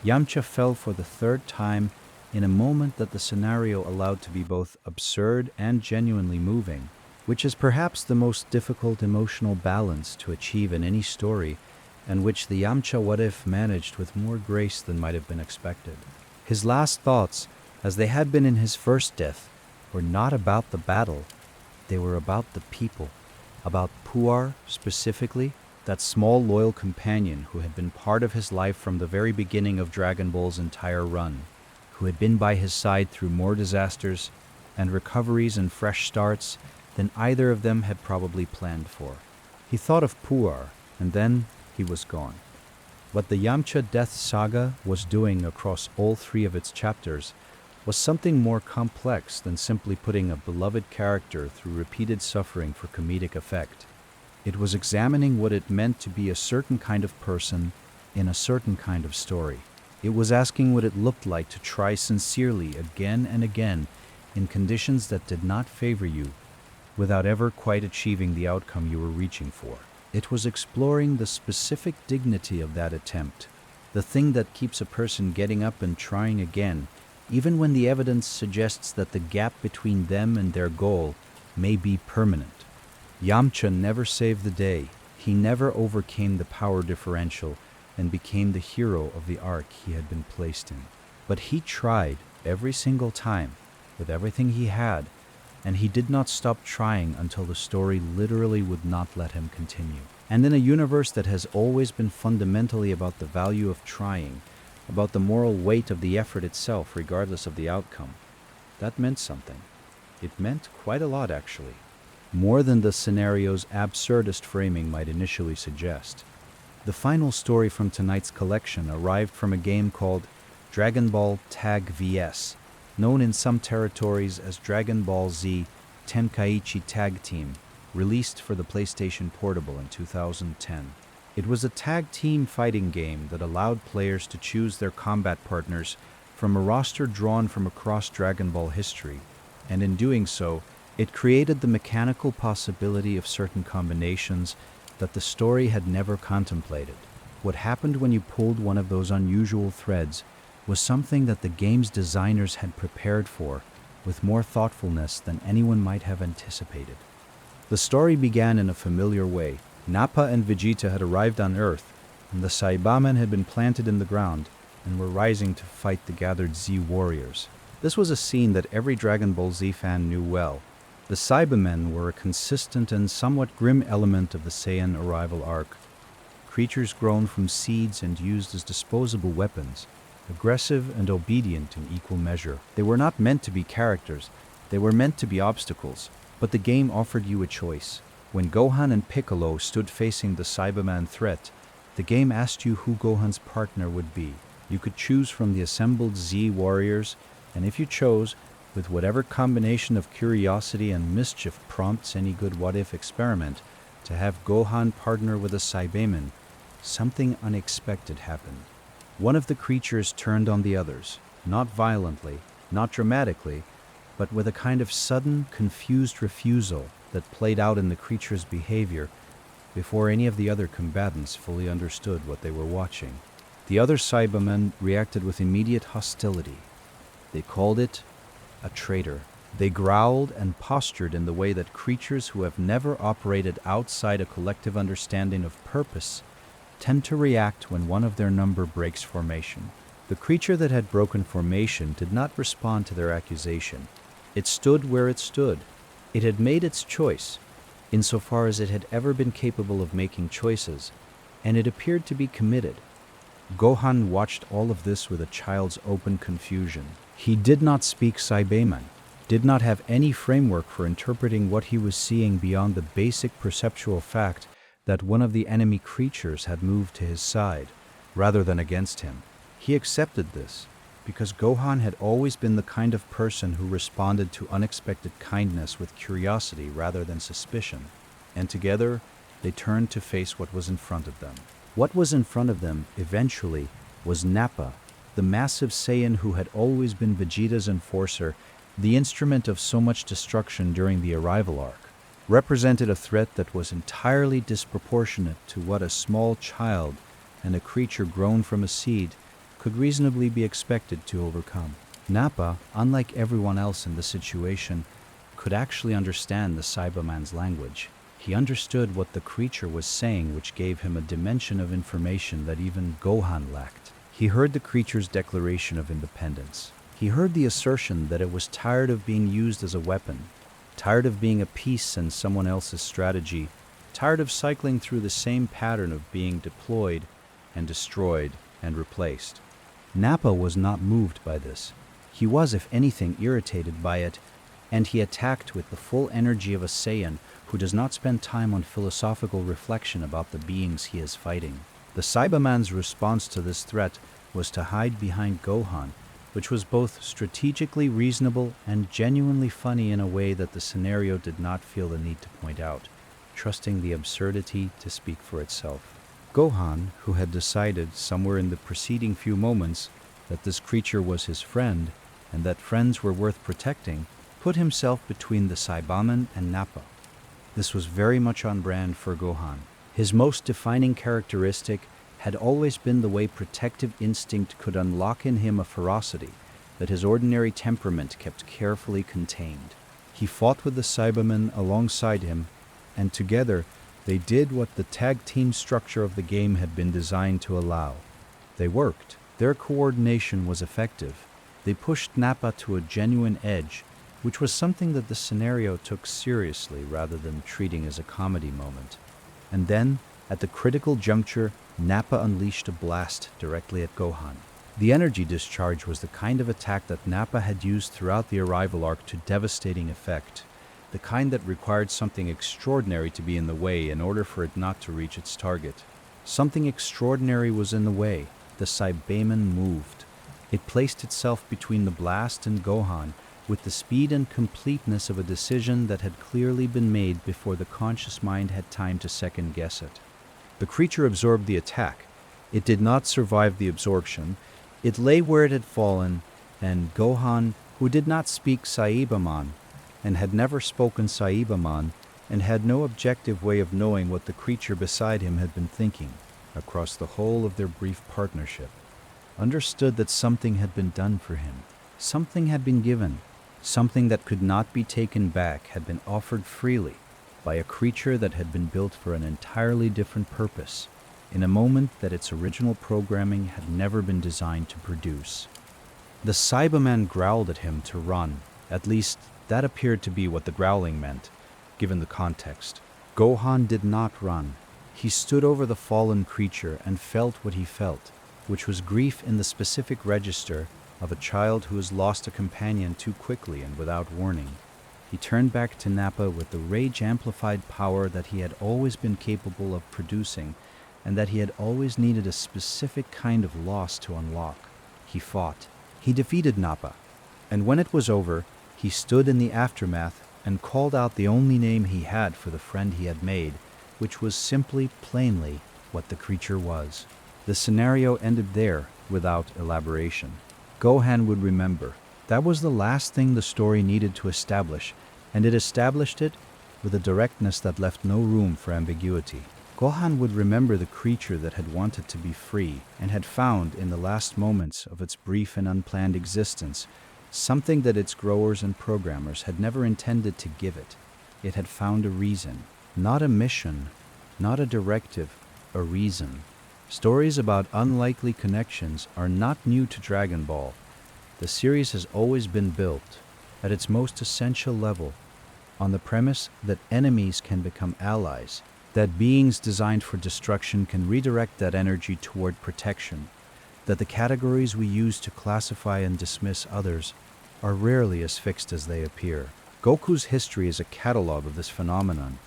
Yamcha fell for the third time in a moment that the scenario allowed to be both absurd and genuinely moving, which is perhaps the most difficult emotional balance to achieve in any story, and which the Yamcha What If managed with more grace than might have been expected. His last thoughts, as they had been in his first death, were not about the battle. They were about the people, about Puar specifically, that small loyal companion who had been part of his life from the very beginning of Dragon Ball's entire run, who had been by his side through more disasters and recoveries and fresh starts than either of them had probably planned for. He thought of Puar, and then he was gone. What the Yamcha Death Saga was doing across all three of its chapters was something more complex than simply putting a beloved character through repeated suffering for comedic effect. It was examining what it meant to be a certain kind of person in a certain kind of story. It was asking what it looked like to try sincerely again and again in conditions that did not favor you, without ever quite achieving the outcome you were reaching for. It was exploring the specific dignity of that attempt, the thing that keeps a person getting up and trying again, even when the evidence suggests that the gap between them and their goal may be permanent. Yamcha never saved the day. He never overcame the power differential and became the hero of the arc he had been placed in. But he tried every single time, with everything he had, and he did not stop trying until the story literally would not let him continue. And in a universe that has always been fundamentally about the value of trying, about the moral weight of the effort itself regardless of the outcome, that meant something. It meant quite a lot, actually. More than the scenario's absurdist framing might initially suggest. The final story from tonight's collection arrived from a game called Dragon Ball Tag vs, known in some territories as Dragon Ball Z Tenkaichi Tag Team, released for the PlayStation Portable in 2010. It was a tag team fighting game that allowed players to choose their combat partners from a roster drawn from across Dragon Ball history, and in doing so, it created the mechanical possibility of certain combinations that the story had never contemplated. What happened when you pulled one of those unusual threads was something that the game's designers had prepared for with more thoughtfulness than anyone might have anticipated. The story began in a familiar way. Nappa and Vegeta had arrived on Earth, and the Saibaman had been planted in the ground and were rising to fight the gathered Z warriors. This was a scene that every Dragon Ball Z fan knew well. The Saibamen were a consistent and somewhat grim element of the Saiyan arrival arc. Creatures grown from seeds and used as disposable weapons, aggressive and obedient in equal measure. They were not meant to be characters, they were meant to be obstacles, but the game offered you a choice. When Gohan and Piccolo stood facing the Saibaman threat, the game asked you who Gohan's partner would be. You could choose from the assembled Z warriors, and if you chose, with whatever combination of curiosity and mischief prompts any good what-if experiment, to have Gohan partner with a Saibaman, something unexpected happened. One of the creatures turned on the others, not violently, not dramatically, but with a kind of sudden, confused refusal that played out in the creature's behavior before any of the other combatants fully understood what they were watching. The other Saibamen reacted with immediate hostility. They called it a traitor. They growled and postured in the way that creatures who have never operated outside a collective understanding of purpose tend to react when one of their number breaks formation. The creature that had broken formation did not respond to their accusation. It stood where it stood. It had made its choice, insofar as it had ever been capable of making choices, and it appeared to be committed. Gohan watched all of this with a child's open confusion. He did not speak Saibaman, did not have any framework for interpreting what he was seeing beyond the basic perceptual fact that one of the enemy creatures had moved to his side, rather than against him. He accepted this, because Gohan had always been the kind of person who responded to unexpected kindness with curiosity rather than suspicion, and together they turned to face what was in front of them. What was in front of them, eventually, was Nappa, the massive Saiyan who had always been Vegeta's enforcer, the instrument of so much destruction during the arrival arc, represented a threat that was entirely disproportionate to what a small child and a creature grown from a seed could reasonably be expected to overcome. Nappa, unlike everyone else in the situation, could actually understand the Saibaman's language. He understood what the creature was saying, which gave him a dimension of information that even Gohan lacked. He heard the creature's declaration of independence. He heard the assertion that it was tired of being used as a weapon, tired of being a piece in someone else's strategy, tired of cycling through the same pattern of being deployed and destroyed and replaced. Nappa was not moved by this. He was, if anything, irritated by it, and he attacked with the full energy of a Saiyan who does not spend time on philosophical reflection about the beings he is fighting. The Saibaman's response to this threat was to hide behind Gohan, which was both strategically reasonable and genuinely funny in a way that the scenario did not feel the need to point out, trusting the absurdity to speak for itself. Gohan, who had decided somewhere in the preceding few moments that this creature was his friend and that friends were worth protecting, put himself between the Saibaman and Nappa. This was very much on brand for Gohan. His most defining characteristic had always been the way protective instinct could unlock in him a ferocity that his ordinary temperament kept carefully contained. He fought with the Saibaman alongside him, and together they did what the tag team structure of the game had been designed to allow. They worked. Their coordination was effective. They pushed Nappa to a genuine edge, which was something that the scenario took seriously rather than treating as a comedy moment. And then, at the critical juncture, Nappa unleashed a blast directly at Gohan. The energy discharge was the kind of attack that Nappa had used throughout the arrival arc to devastating effect, the kind that required something extraordinary to be in the way in order for it not to reach its target. Something extraordinary was in the way. The Saibaman moved. It placed itself between the blast and Gohan with the speed and completeness of a decision that had clearly been made before the conscious mind had time to second-guess it. The creature absorbed the attack. It did not survive the absorption. It lay where it had fallen, and Gohan, who did not speak Saibaman, and had never spoken Saibaman, and had no objective way of knowing what the creature beside him had been thinking across the whole of their brief partnership, understood that something had been done for him. Something had been given. Something that could not be taken back had been offered freely by a creature that had been built for an entirely different purpose, in a moment that its original programming had never been designed to produce. The Saibaman growled at him to run. At least, that appeared to be what the growling meant, given the context. Gohan did not run. He stood over the fallen creature and felt what he felt, which was grief in the specific register of a child who has lost a companion too quickly and without warning. He turned back to Nappa with the rage-amplified power that he had always been capable of producing, and that he had always needed a specific kind of loss to unlock. He fought. He defeated Nappa, and when it was over, he stood in the aftermath and called out the only name he had for the friend he had made, which was simply, plainly, what the creature was. The scenario ended there, without elaboration. Gohan would remember. That was the last thing the story needed to establish, and it established it with a directness that left no room for ambiguity. Gohan would remember the creature that had wanted to be free and had found, in the last moments of its brief and unplanned existence, something that its growers and programmers had never intended to give it. It had found a reason, not a mission, not a directive, a reason. Stories about unlikely connections are not new to Dragon Ball. The series has always been built, at its most essential level, on the premise that enemies can become allies, that beings designed for destruction can redirect that energy toward protection, that the categories we use to classify and dismiss others are rarely as fixed as they appear. Goku's history is a catalog of this phenomenon,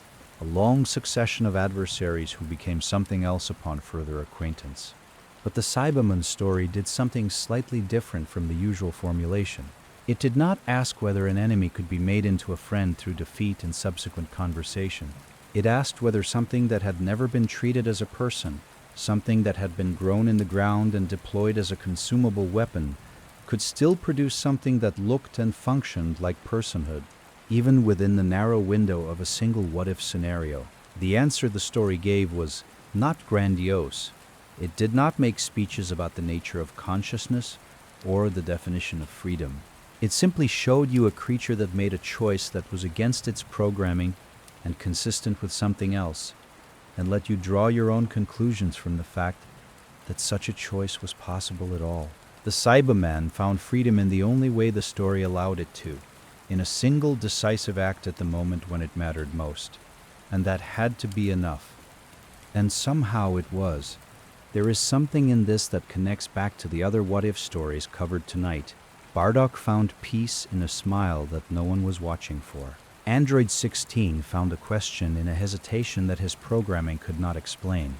a long succession of adversaries who became something else upon further acquaintance. But the Saibaman story did something slightly different from the usual formulation. It did not ask whether an enemy could be made into a friend through defeat and subsequent conversation. It asked whether something that had never been treated as a person, something that had been grown in the ground and deployed as a consumable weapon, could still produce something that looked and functioned like personhood, even within the narrow window of a single what-if scenario. The answer the story gave was not grandiose. It did not make speeches about the nature of consciousness or the definition of freedom. It simply showed you a creature that made a choice that was against its programming and consistent with something else, and let you draw your own conclusions from the fact that such a choice was possible at all. The Saibaman found freedom in the only way the story allowed it to, in a single decisive act at the moment when it mattered most. And that had to be enough. And somehow it was. There is something in this that connects back to the other what-if stories covered tonight. Bardock found peace in a smile that no one was watching for. Android 16 found a question in a hesitation that his programming could not explain.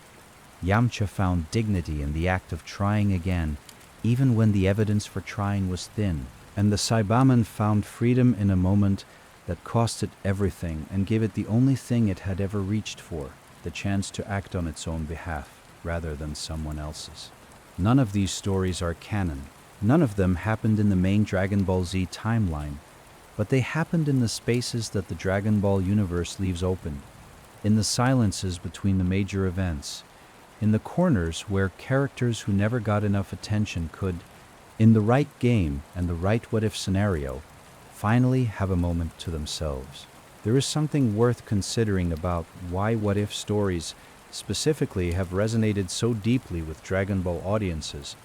Yamcha found dignity in the act of trying again, even when the evidence for trying was thin. And the Saibaman found freedom in a moment that cost it everything and gave it the only thing it had ever reached for, the chance to act on its own behalf, rather than someone else's. None of these stories are canon. None of them happened in the main Dragon Ball Z timeline, but they happened in the spaces that the Dragon Ball universe leaves open, in the silences between the major events, in the corners where characters who never got enough attention could, in the right game and the right what-if scenario, finally have a moment to themselves. There is something worth considering about why what-if stories specifically have resonated so deeply with Dragon Ball audiences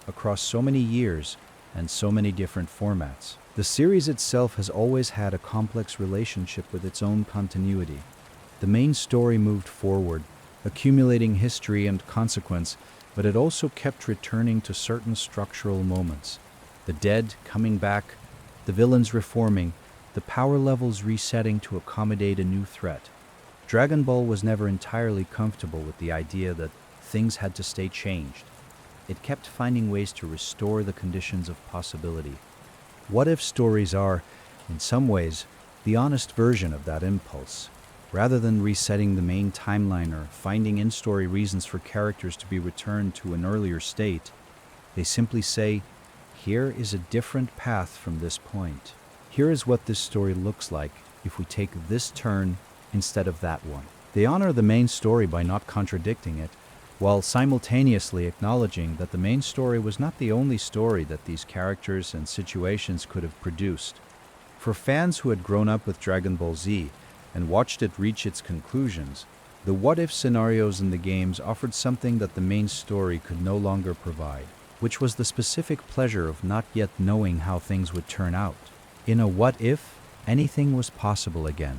across so many years and so many different formats. The series itself has always had a complex relationship with its own continuity. The main story moved forward, accumulating history and consequence, but it also kept returning to certain structural moments. The dead coming back, the villains reforming, the power levels resetting to accommodate a new threat. Dragon Ball was never entirely comfortable with the idea that things had to stay changed. It kept finding ways to restore the conditions of possibility. What-if stories are, in some ways, the honest version of that impulse. Rather than resetting the main timeline or finding in-story reasons for characters to be returned to an earlier state, they simply say, here is a different path from this point. Here is what this story looks like if we take this turn instead of that one. They honor the main story by not contradicting it, while simultaneously acknowledging that the main story was not the only story that these characters and situations could have produced. For fans who had grown up with Dragon Ball Z and watched it reach its conclusions, the what-if scenarios in the games offered something that the main story could no longer provide, which was the specific pleasure of not yet knowing how things would turn out. In a what-if, anything was possible again.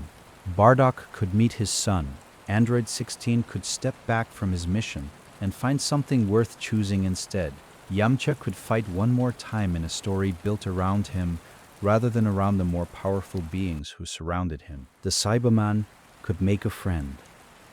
Bardock could meet his son, Android 16 could step back from his mission and find something worth choosing instead. Yamcha could fight one more time in a story built around him rather than around the more powerful beings who surrounded him. The Saibaman could make a friend.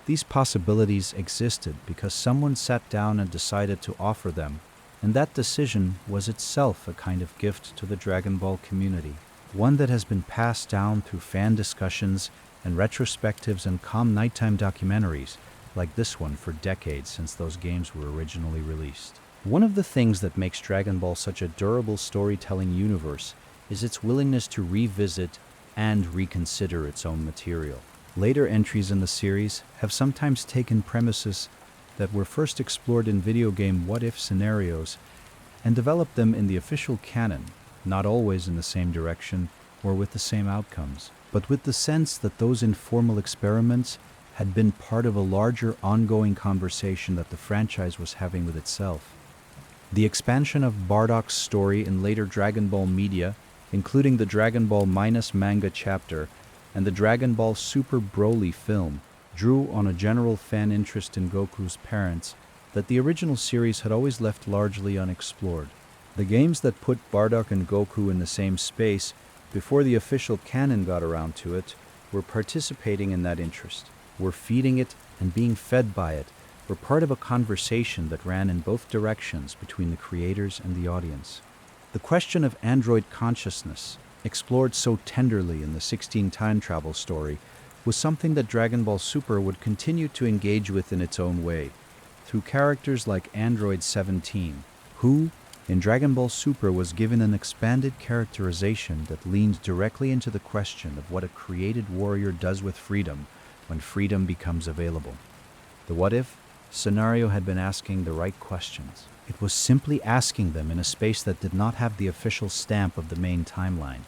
These possibilities existed because someone sat down and decided to offer them, and that decision was itself a kind of gift to the Dragon Ball community, one that has been passed down through fan discussions and retrospectives and calm nighttime documentaries like this one for decades since those games were originally released. One of the things that makes Dragon Ball such a durable storytelling universe is its willingness to revisit and reconsider its own material. Later entries in the series have sometimes taken premises that were first explored in video game what-if scenarios and developed them in the official canon, not always in the same direction or with the same outcomes, but with the sense that those informal experiments had been part of a larger ongoing conversation that the franchise was having with itself. The expansion of Bardock's story in later Dragon Ball media, including the Dragon Ball Minus manga chapter and the Dragon Ball Super Broly film, drew on a general fan interest in Goku's parents that the original series had always left largely unexplored. The games that put Bardock and Goku in the same space before the official canon got around to it were participating in that interest, were feeding it and being fed by it, were part of a conversation that ran in both directions between the creators and the audience. The question of android consciousness, explored so tenderly in the 16 time travel story, was something that Dragon Ball Super would continue to engage with in its own way, through characters like Android 17, who, in Dragon Ball Super, was given an expanded characterization that leaned directly into the question of what a created warrior does with freedom when freedom becomes available. The what-if scenario had been asking the right questions. It was simply asking them in a space that did not have the official stamp of the main timeline.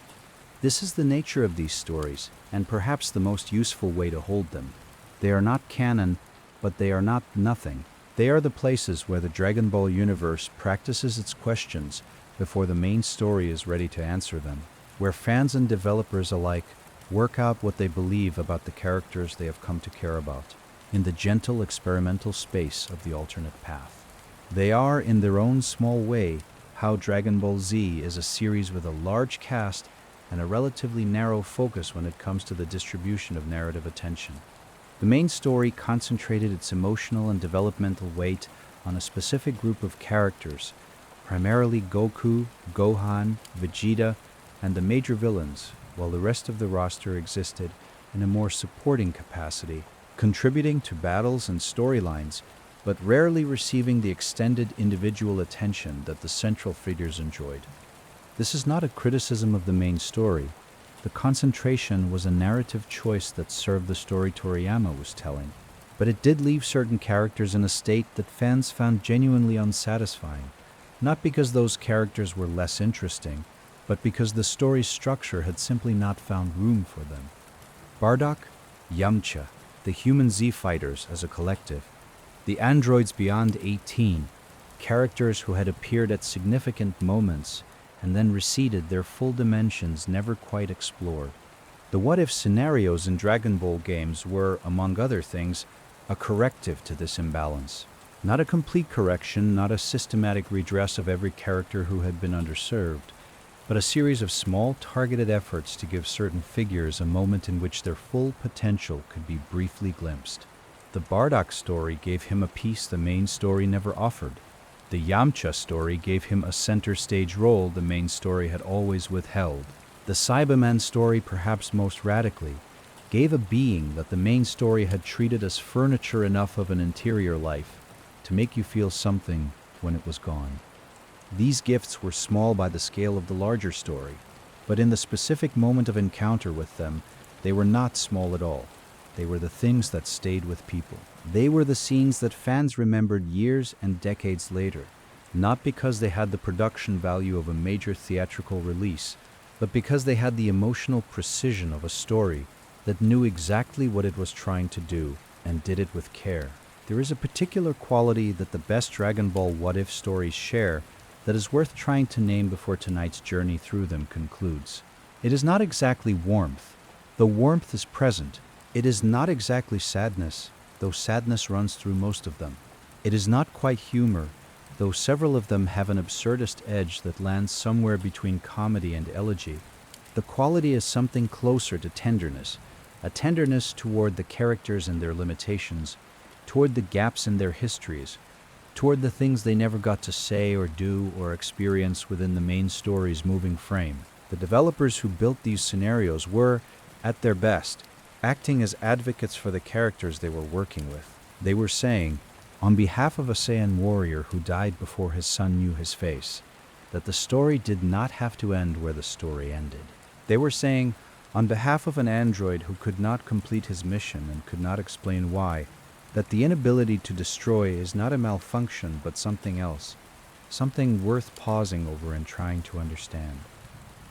This is the nature of these stories, and perhaps the most useful way to hold them. They are not canon, but they are not nothing. They are the places where the Dragon Ball universe practices its questions before the main story is ready to answer them, where fans and developers alike work out what they believe about the characters they have come to care about, in the gentle experimental space of the alternate path. They are, in their own small way, how Dragon Ball Z is a series with a large cast and a relatively narrow focus when it comes to the distribution of narrative attention. The main story concentrated its emotional and developmental weight on a specific group of characters, primarily Goku, Gohan, Vegeta, and the major villains, while the rest of the roster existed in a more supporting capacity, contributing to battles and storylines, but rarely receiving the extended individual attention that the central figures enjoyed. This is not a criticism of the main story. The concentration was a narrative choice that served the story Toriyama was telling, but it did leave certain characters in a state that fans found genuinely unsatisfying, not because those characters were less interesting, but because the story's structure had simply not found room for them. Bardock, Yamcha, the human Z-fighters as a collective, the androids beyond 18, characters who had appeared at significant moments and then receded, their full dimensions never quite explored. The what-if scenarios in Dragon Ball games were, among other things, a corrective to this imbalance. Not a complete correction, not a systematic redress of every character who had been underserved, but a series of small, targeted efforts to give certain figures a moment in which their full potential could be briefly glimpsed. The Bardock story gave him a piece the main story never offered. The Yamcha story gave him a center stage role the main story had always withheld. The Saibaman story, perhaps most radically, gave a being that the main story had treated as furniture enough of an interior life to make you feel something when it was gone. These gifts were small by the scale of the larger story, but in the specific moment of encounter with them, they were not small at all. They were the things that stayed with people. They were the scenes that fans remembered years and decades later, not because they had the production value of a major theatrical release, but because they had the emotional precision of a story that knew exactly what it was trying to do and did it with care. There is a particular quality that the best Dragon Ball What If stories share that is worth trying to name before tonight's journey through them concludes. It is not exactly warmth, though warmth is present. It is not exactly sadness, though sadness runs through most of them. It is not quite humor, though several of them have an absurdist edge that lands somewhere between comedy and elegy. The quality is something closer to tenderness, a tenderness toward the characters and their limitations, toward the gaps in their histories, toward the things they never got to say or do or experience within the main story's moving frame. The developers who built these scenarios were, at their best, acting as advocates for the characters they were working with. They were saying, on behalf of a Saiyan warrior who died before his son knew his face, that the story did not have to end where the story ended. They were saying, on behalf of an android who could not complete his mission and could not explain why, that the inability to destroy is not a malfunction but something else, something worth pausing over and trying to understand.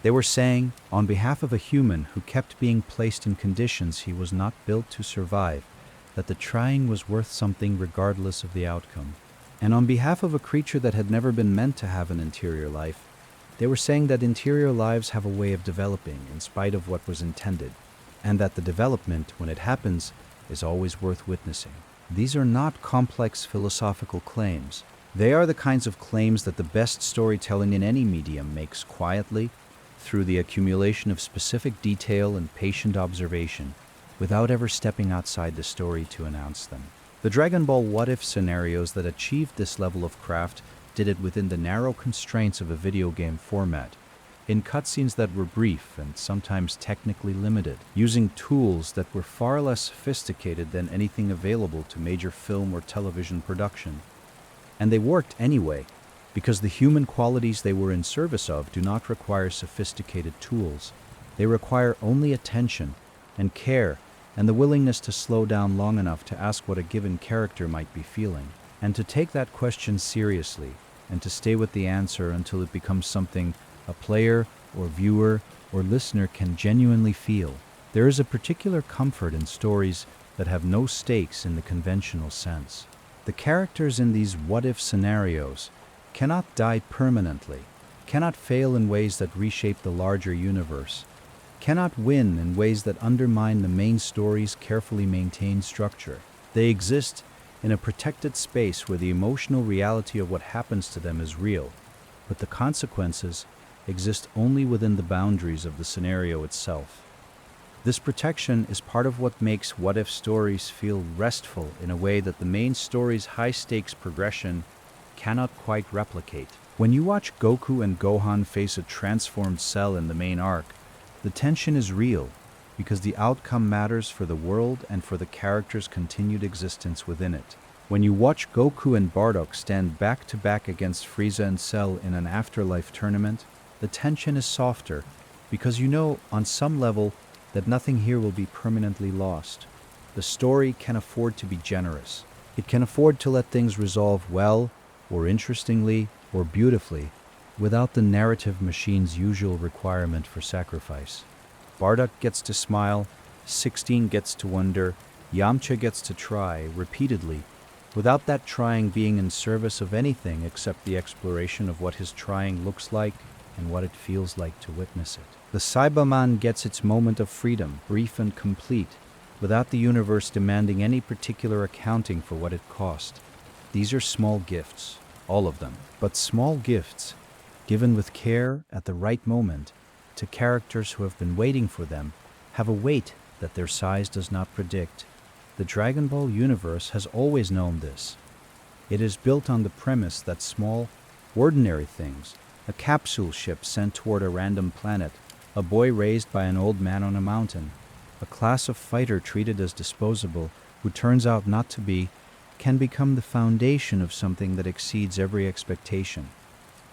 They were saying, on behalf of a human who kept being placed in conditions he was not built to survive, that the trying was worth something regardless of the outcome. And on behalf of a creature that had never been meant to have an interior life, they were saying that interior lives have a way of developing in spite of what was intended, and that the development, when it happens, is always worth witnessing. These are not complex philosophical claims. They are the kinds of claims that the best storytelling in any medium makes quietly, through the accumulation of specific detail and patient observation, without ever stepping outside the story to announce them. The Dragon Ball What If scenarios that achieved this level of craft did it within the narrow constraints of a video game format, in cutscenes that were brief and sometimes technically limited, using tools that were far less sophisticated than anything available to major film or television production. And they worked anyway, because the human qualities they were in service of do not require sophisticated tools. They require only attention and care and the willingness to slow down long enough to ask what a given character might be feeling, and to take that question seriously, and to stay with the answer until it becomes something a player or viewer or listener can genuinely feel. There is a particular comfort in stories that have no stakes in the conventional sense. The characters in these what-if scenarios cannot die permanently, cannot fail in ways that reshape the larger universe, cannot win in ways that undermine the main story's carefully maintained structure. They exist in a protected space where the emotional reality of what happens to them is real, but the consequences exist only within the boundaries of the scenario itself. This protection is part of what makes what-if stories feel restful in a way that the main story's high-stakes progression cannot quite replicate. When you watch Goku and Gohan face a transformed Cell in the main arc, the tension is real because the outcome matters for the world and for the character's continued existence within it. When you watch Goku and Bardock stand back-to-back against Frieza and Cell in an afterlife tournament, the tension is softer because you know, on some level, that nothing here will be permanently lost. The story can afford to be generous. It can afford to let things resolve well, or interestingly, or beautifully, without the narrative machine's usual requirement for sacrifice. Bardock gets to smile, 16 gets to wonder, Yamcha gets to try, repeatedly, without that trying being in service of anything except the exploration of what his trying looks like and what it feels like to witness it. The Saibaman gets its moment of freedom, brief and complete, without the universe demanding any particular accounting for what it cost. These are small gifts, all of them, but small gifts, given with care at the right moment, to characters who have been waiting for them, have a weight that their size does not predict. The Dragon Ball universe has always known this. It is built on the premise that small, ordinary things, a capsule ship sent toward a random planet, a boy raised by an old man on a mountain, A class of fighter treated as disposable, who turns out not to be, can become the foundation of something that exceeds every expectation.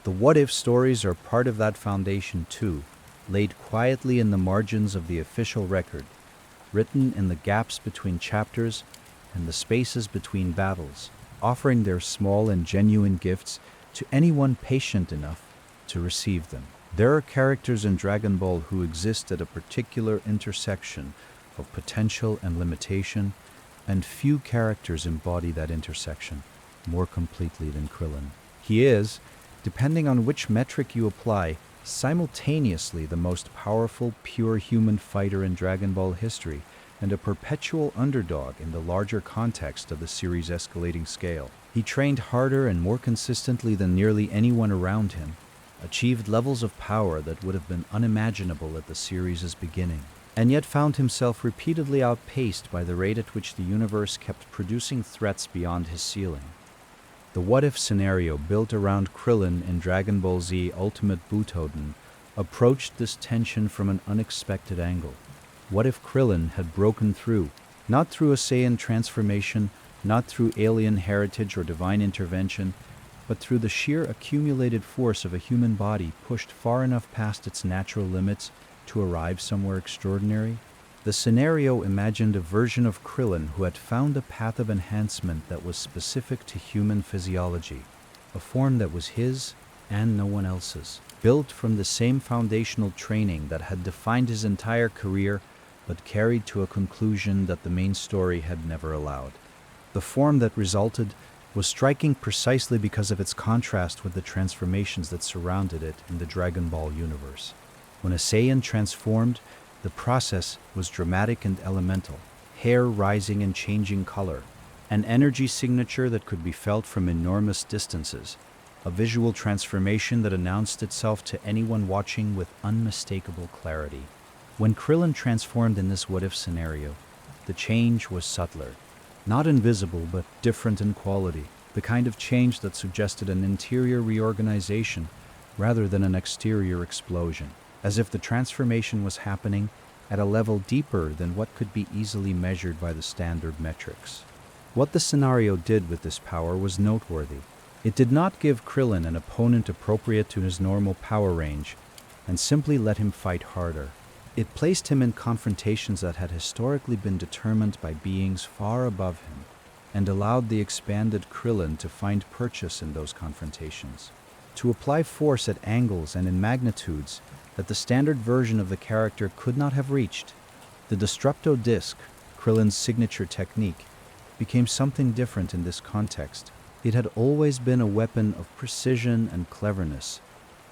The what-if stories are part of that foundation too, laid quietly in the margins of the official record, written in the gaps between chapters and the spaces between battles, offering their small and genuine gifts to anyone patient enough to receive them. There are characters in Dragon Ball who exist at a particular intersection of potential and limitation, and few characters embody that intersection more completely than Krillin. He is, depending on which metric you apply, simultaneously the most powerful pure human fighter in Dragon Ball history and a perpetual underdog in the larger context of the series' escalating scale. He trained harder and more consistently than nearly anyone around him, achieved levels of power that would have been unimaginable at the series' beginning, and yet found himself repeatedly outpaced by the rate at which the universe kept producing threats beyond his ceiling. The what-if scenario built around Krillin in Dragon Ball Z Ultimate Butoden approached this tension from an unexpected angle. What if Krillin had broken through, not through a Saiyan transformation, not through alien heritage or divine intervention, but through the sheer accumulated force of a human body pushed far enough past its natural limits to arrive somewhere extraordinary? The scenario imagined a version of Krillin who had found a path of enhancement that was specific to human physiology, a form that was his and no one else's, built from the same foundational training that had defined his entire career but carried to a conclusion that the main story had never allowed. The form that resulted was striking precisely because of its contrast with the transformations that surrounded it in the Dragon Ball universe. When a Saiyan transformed, the process was dramatic and elemental, hair rising and changing color, an energy signature that could be felt from enormous distances, a visual transformation that announced itself to anyone watching with unmistakable clarity. When Krillin transformed in this what-if scenario, the change was subtler, not invisible but different in quality, the kind of change that suggested an interior reorganization rather than an exterior explosion, as if the transformation was happening at a level deeper than what could be easily measured by the standard metrics. What the scenario did with this power was noteworthy. It did not give Krillin an opponent appropriate to his normal power range and simply let him fight harder. It placed him in confrontations that had historically been determined by beings far above him and allowed the expanded Krillin to find purchase in those confrontations, to apply force at angles and in magnitudes that the standard version of the character could not have reached. The Destructo Disc, Krillin's signature technique, became something different in this context. It had always been a weapon of precision and cleverness,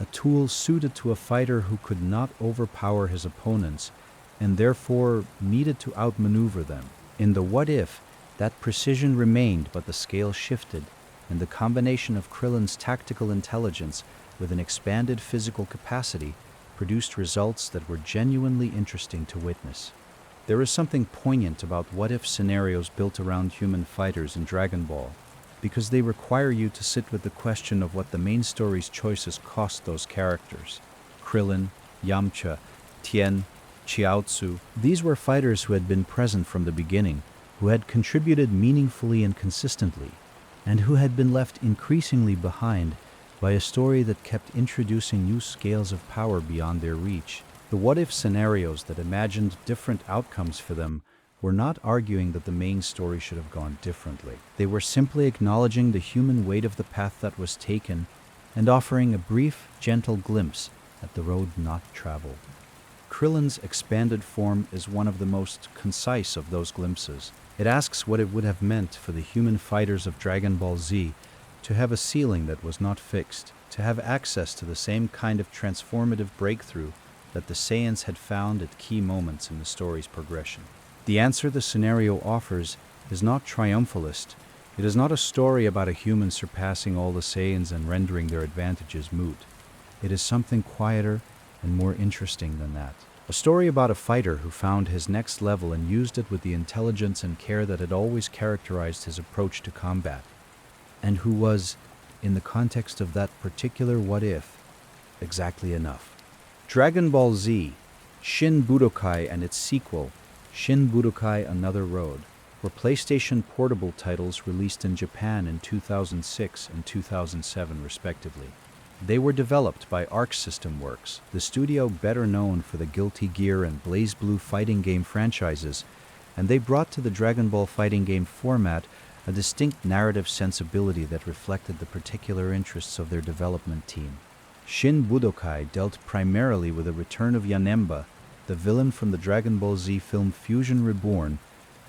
a tool suited to a fighter who could not overpower his opponents and therefore needed to outmaneuver them. In the what if, that precision remained but the scale shifted, and the combination of Krillin's tactical intelligence with an expanded physical capacity produced results that were genuinely interesting to witness. There is something poignant about what-if scenarios built around human fighters in Dragon Ball, because they require you to sit with the question of what the main story's choices cost those characters. Krillin, Yamcha, Tien, Chiaotzu, these were fighters who had been present from the beginning, who had contributed meaningfully and consistently, and who had been left increasingly behind by a story that kept introducing new scales of power beyond their reach. The what-if scenarios that imagined different outcomes for them were not arguing that the main story should have gone differently. They were simply acknowledging the human weight of the path that was taken and offering a brief, gentle glimpse at the road not traveled. Krillin's expanded form is one of the most concise of those glimpses. It asks what it would have meant for the human fighters of Dragon Ball Z to have a ceiling that was not fixed, to have access to the same kind of transformative breakthrough that the Saiyans had found at key moments in the story's progression. The answer the scenario offers is not triumphalist. It is not a story about a human surpassing all the Saiyans and rendering their advantages moot. It is something quieter and more interesting than that. A story about a fighter who found his next level and used it with the intelligence and care that had always characterized his approach to combat, and who was, in the context of that particular what-if, exactly enough. Dragon Ball Z, Shin Budokai and its sequel, Shin Budokai Another Road were PlayStation Portable titles released in Japan in 2006 and 2007 respectively. They were developed by Arc System Works, the studio better known for the Guilty Gear and BlazBlue fighting game franchises, and they brought to the Dragon Ball fighting game format a distinct narrative sensibility that reflected the particular interests of their development team. Shin Budokai dealt primarily with the return of Janemba, the villain from the Dragon Ball Z film Fusion Reborn,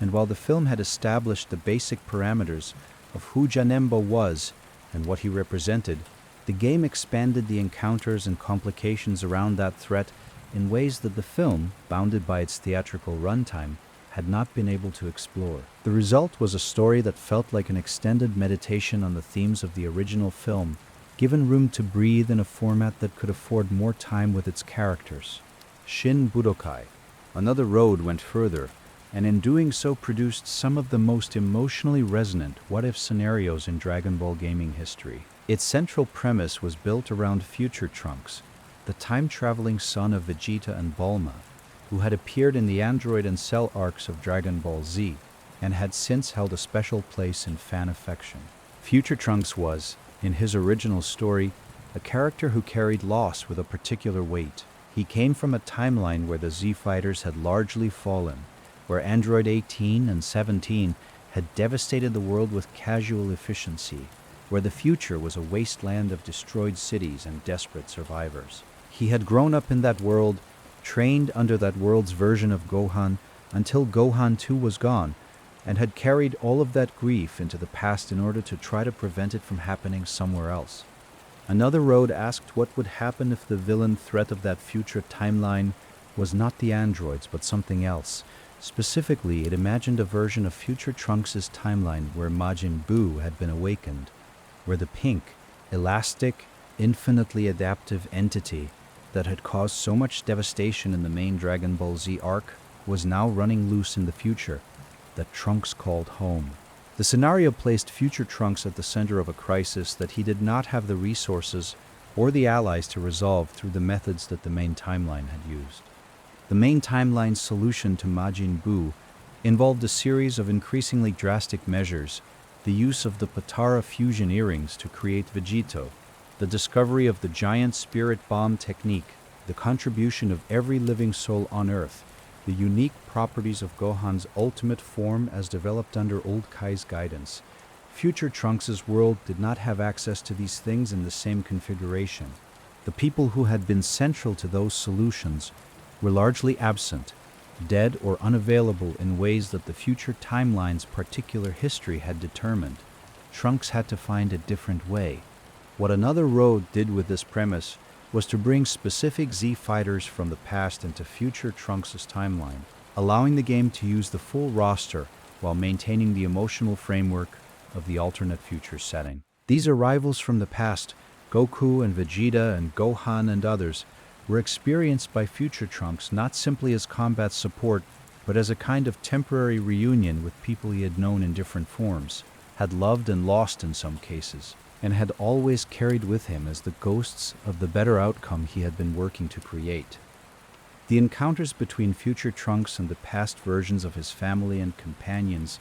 and while the film had established the basic parameters of who Janemba was and what he represented, the game expanded the encounters and complications around that threat in ways that the film, bounded by its theatrical runtime, had not been able to explore. The result was a story that felt like an extended meditation on the themes of the original film, given room to breathe in a format that could afford more time with its characters. Shin Budokai Another Road went further, and in doing so produced some of the most emotionally resonant what-if scenarios in Dragon Ball gaming history. Its central premise was built around Future Trunks, the time-traveling son of Vegeta and Bulma, who had appeared in the Android and Cell arcs of Dragon Ball Z, and had since held a special place in fan affection. Future Trunks was, in his original story, a character who carried loss with a particular weight. He came from a timeline where the Z fighters had largely fallen, where Android 18 and 17 had devastated the world with casual efficiency, where the future was a wasteland of destroyed cities and desperate survivors. He had grown up in that world, trained under that world's version of Gohan until Gohan 2 was gone, and had carried all of that grief into the past in order to try to prevent it from happening somewhere else. Another Road asked what would happen if the villain threat of that future timeline was not the androids but something else. Specifically, it imagined a version of Future Trunks' timeline where Majin Buu had been awakened, where the pink, elastic, infinitely adaptive entity that had caused so much devastation in the main Dragon Ball Z arc was now running loose in the future that Trunks called home. The scenario placed Future Trunks at the center of a crisis that he did not have the resources or the allies to resolve through the methods that the main timeline had used. The main timeline's solution to Majin Buu involved a series of increasingly drastic measures, the use of the Potara fusion earrings to create Vegito, the discovery of the giant spirit bomb technique, the contribution of every living soul on Earth, the unique properties of Gohan's ultimate form as developed under Old Kai's guidance. Future Trunks' world did not have access to these things in the same configuration. The people who had been central to those solutions were largely absent, dead or unavailable in ways that the future timeline's particular history had determined. Trunks had to find a different way. What Another Road did with this premise was to bring specific Z fighters from the past into Future Trunks' timeline, allowing the game to use the full roster while maintaining the emotional framework of the alternate future setting. These arrivals from the past, Goku and Vegeta and Gohan and others, were experienced by Future Trunks not simply as combat support, but as a kind of temporary reunion with people he had known in different forms, had loved and lost in some cases, and had always carried with him as the ghosts of the better outcome he had been working to create. The encounters between Future Trunks and the past versions of his family and companions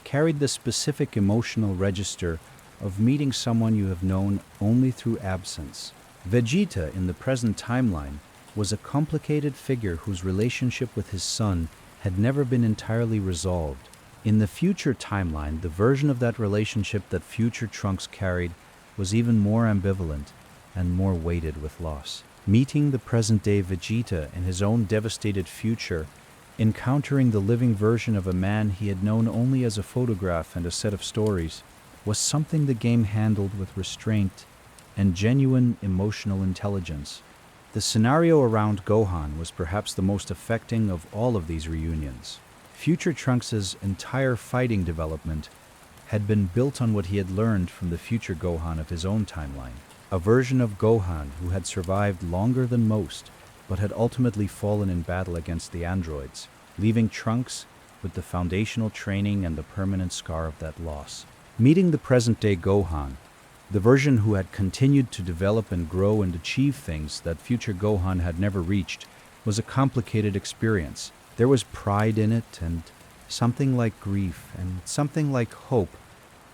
carried the specific emotional register of meeting someone you have known only through absence. Vegeta, in the present timeline, was a complicated figure whose relationship with his son had never been entirely resolved. In the future timeline, the version of that relationship that Future Trunks carried was even more ambivalent and more weighted with loss. Meeting the present-day Vegeta in his own devastated future, encountering the living version of a man he had known only as a photograph and a set of stories, was something the game handled with restraint and genuine emotional intelligence. The scenario around Gohan was perhaps the most affecting of all of these reunions. Future Trunks' entire fighting development had been built on what he had learned from the future Gohan of his own timeline, a version of Gohan who had survived longer than most, but had ultimately fallen in battle against the androids, leaving Trunks with the foundational training and the permanent scar of that loss. Meeting the present-day Gohan, the version who had continued to develop and grow and achieve things that future Gohan had never reached, was a complicated experience, There was pride in it, and something like grief, and something like hope,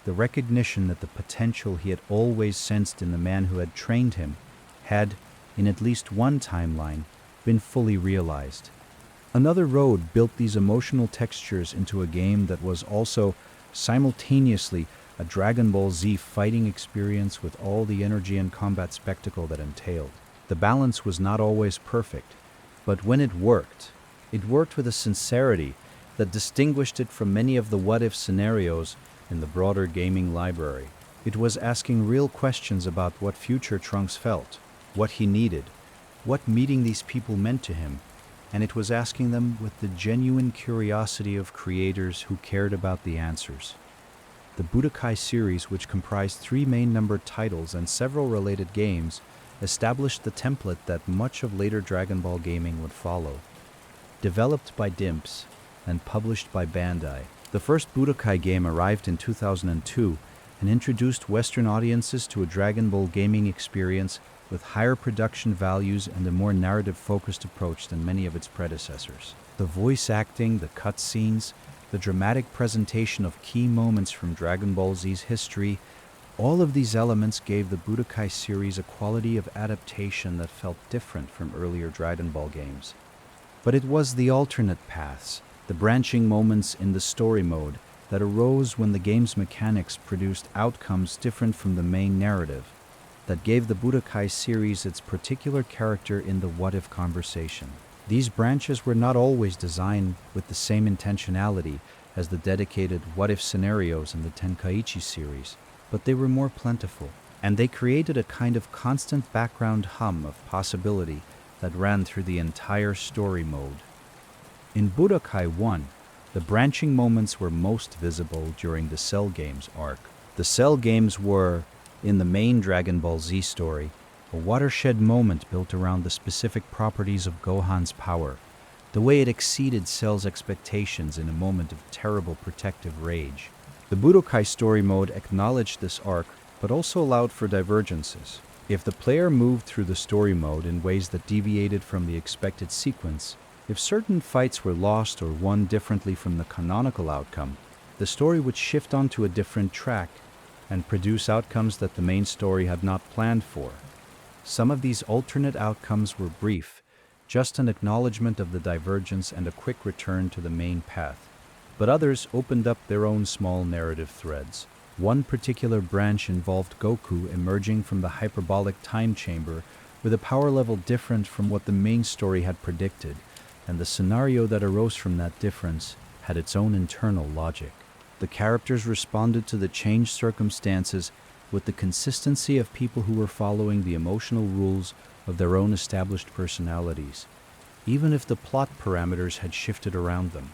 the recognition that the potential he had always sensed in the man who had trained him had, in at least one timeline, been fully realized. Another road built these emotional textures into a game that was also simultaneously a Dragon Ball Z fighting experience with all the energy and combat spectacle that entailed. The balance was not always perfect, but when it worked with a sincerity that distinguished it from many of the what-if scenarios in the broader gaming library. It was asking real questions about what future Trunks felt, what he needed, what meeting these people meant to him, and it was asking them with the genuine curiosity of creators who cared about the answers. The Budokai series, which comprised 3 main numbered titles and several related games, established the template that much of later Dragon Ball gaming would follow. Developed by Dimps and published by Bandai, the first Budokai game arrived in 2002 and introduced Western audiences to a Dragon Ball gaming experience with higher production values and a more narrative-focused approach than many of its predecessors. The voice acting, the cutscenes, the dramatic presentation of key moments from Dragon Ball Z's history, all of these elements gave the Budokai series a quality of adaptation that felt different from earlier Dragon Ball games. But it was the alternate paths, the branching moments in the story mode, that arose when the game's mechanics produced outcomes different from the main narrative, that gave the Budokai series its particular character in the what-if conversation. These branches were not always designed with the same intentionality as the dedicated what-if scenarios in the Tenkaichi series, but they were more plentiful, and they created a kind of constant background hum of possibility that ran through the entire story mode. In Budokai 1, the branching moments were most visible during the Cell Games arc. The Cell Games were, in the main Dragon Ball Z story, a watershed moment built around the specific properties of Gohan's power, the way it exceeded Cell's expectations in a moment of terrible protective rage. The Budokai story mode acknowledged this arc, but also allowed for divergences. If the player moved through the story mode in ways that deviated from the expected sequence, if certain fights were lost or won differently from the canonical outcome, the story would shift onto a different track and produce outcomes that the main story had not planned for. Some of these alternate outcomes were brief, just an acknowledgement of the divergence and a quick return to the main path. But others opened up their own small narrative threads. One particular branch involved Goku emerging from the hyperbolic time chamber with a power level different from what the main story had predicted, and the scenario that arose from that difference had its own internal logic. The characters responded to the changed circumstances with the consistency of people who were following the emotional rules of their own established personalities, even if the plot parameters had shifted around them.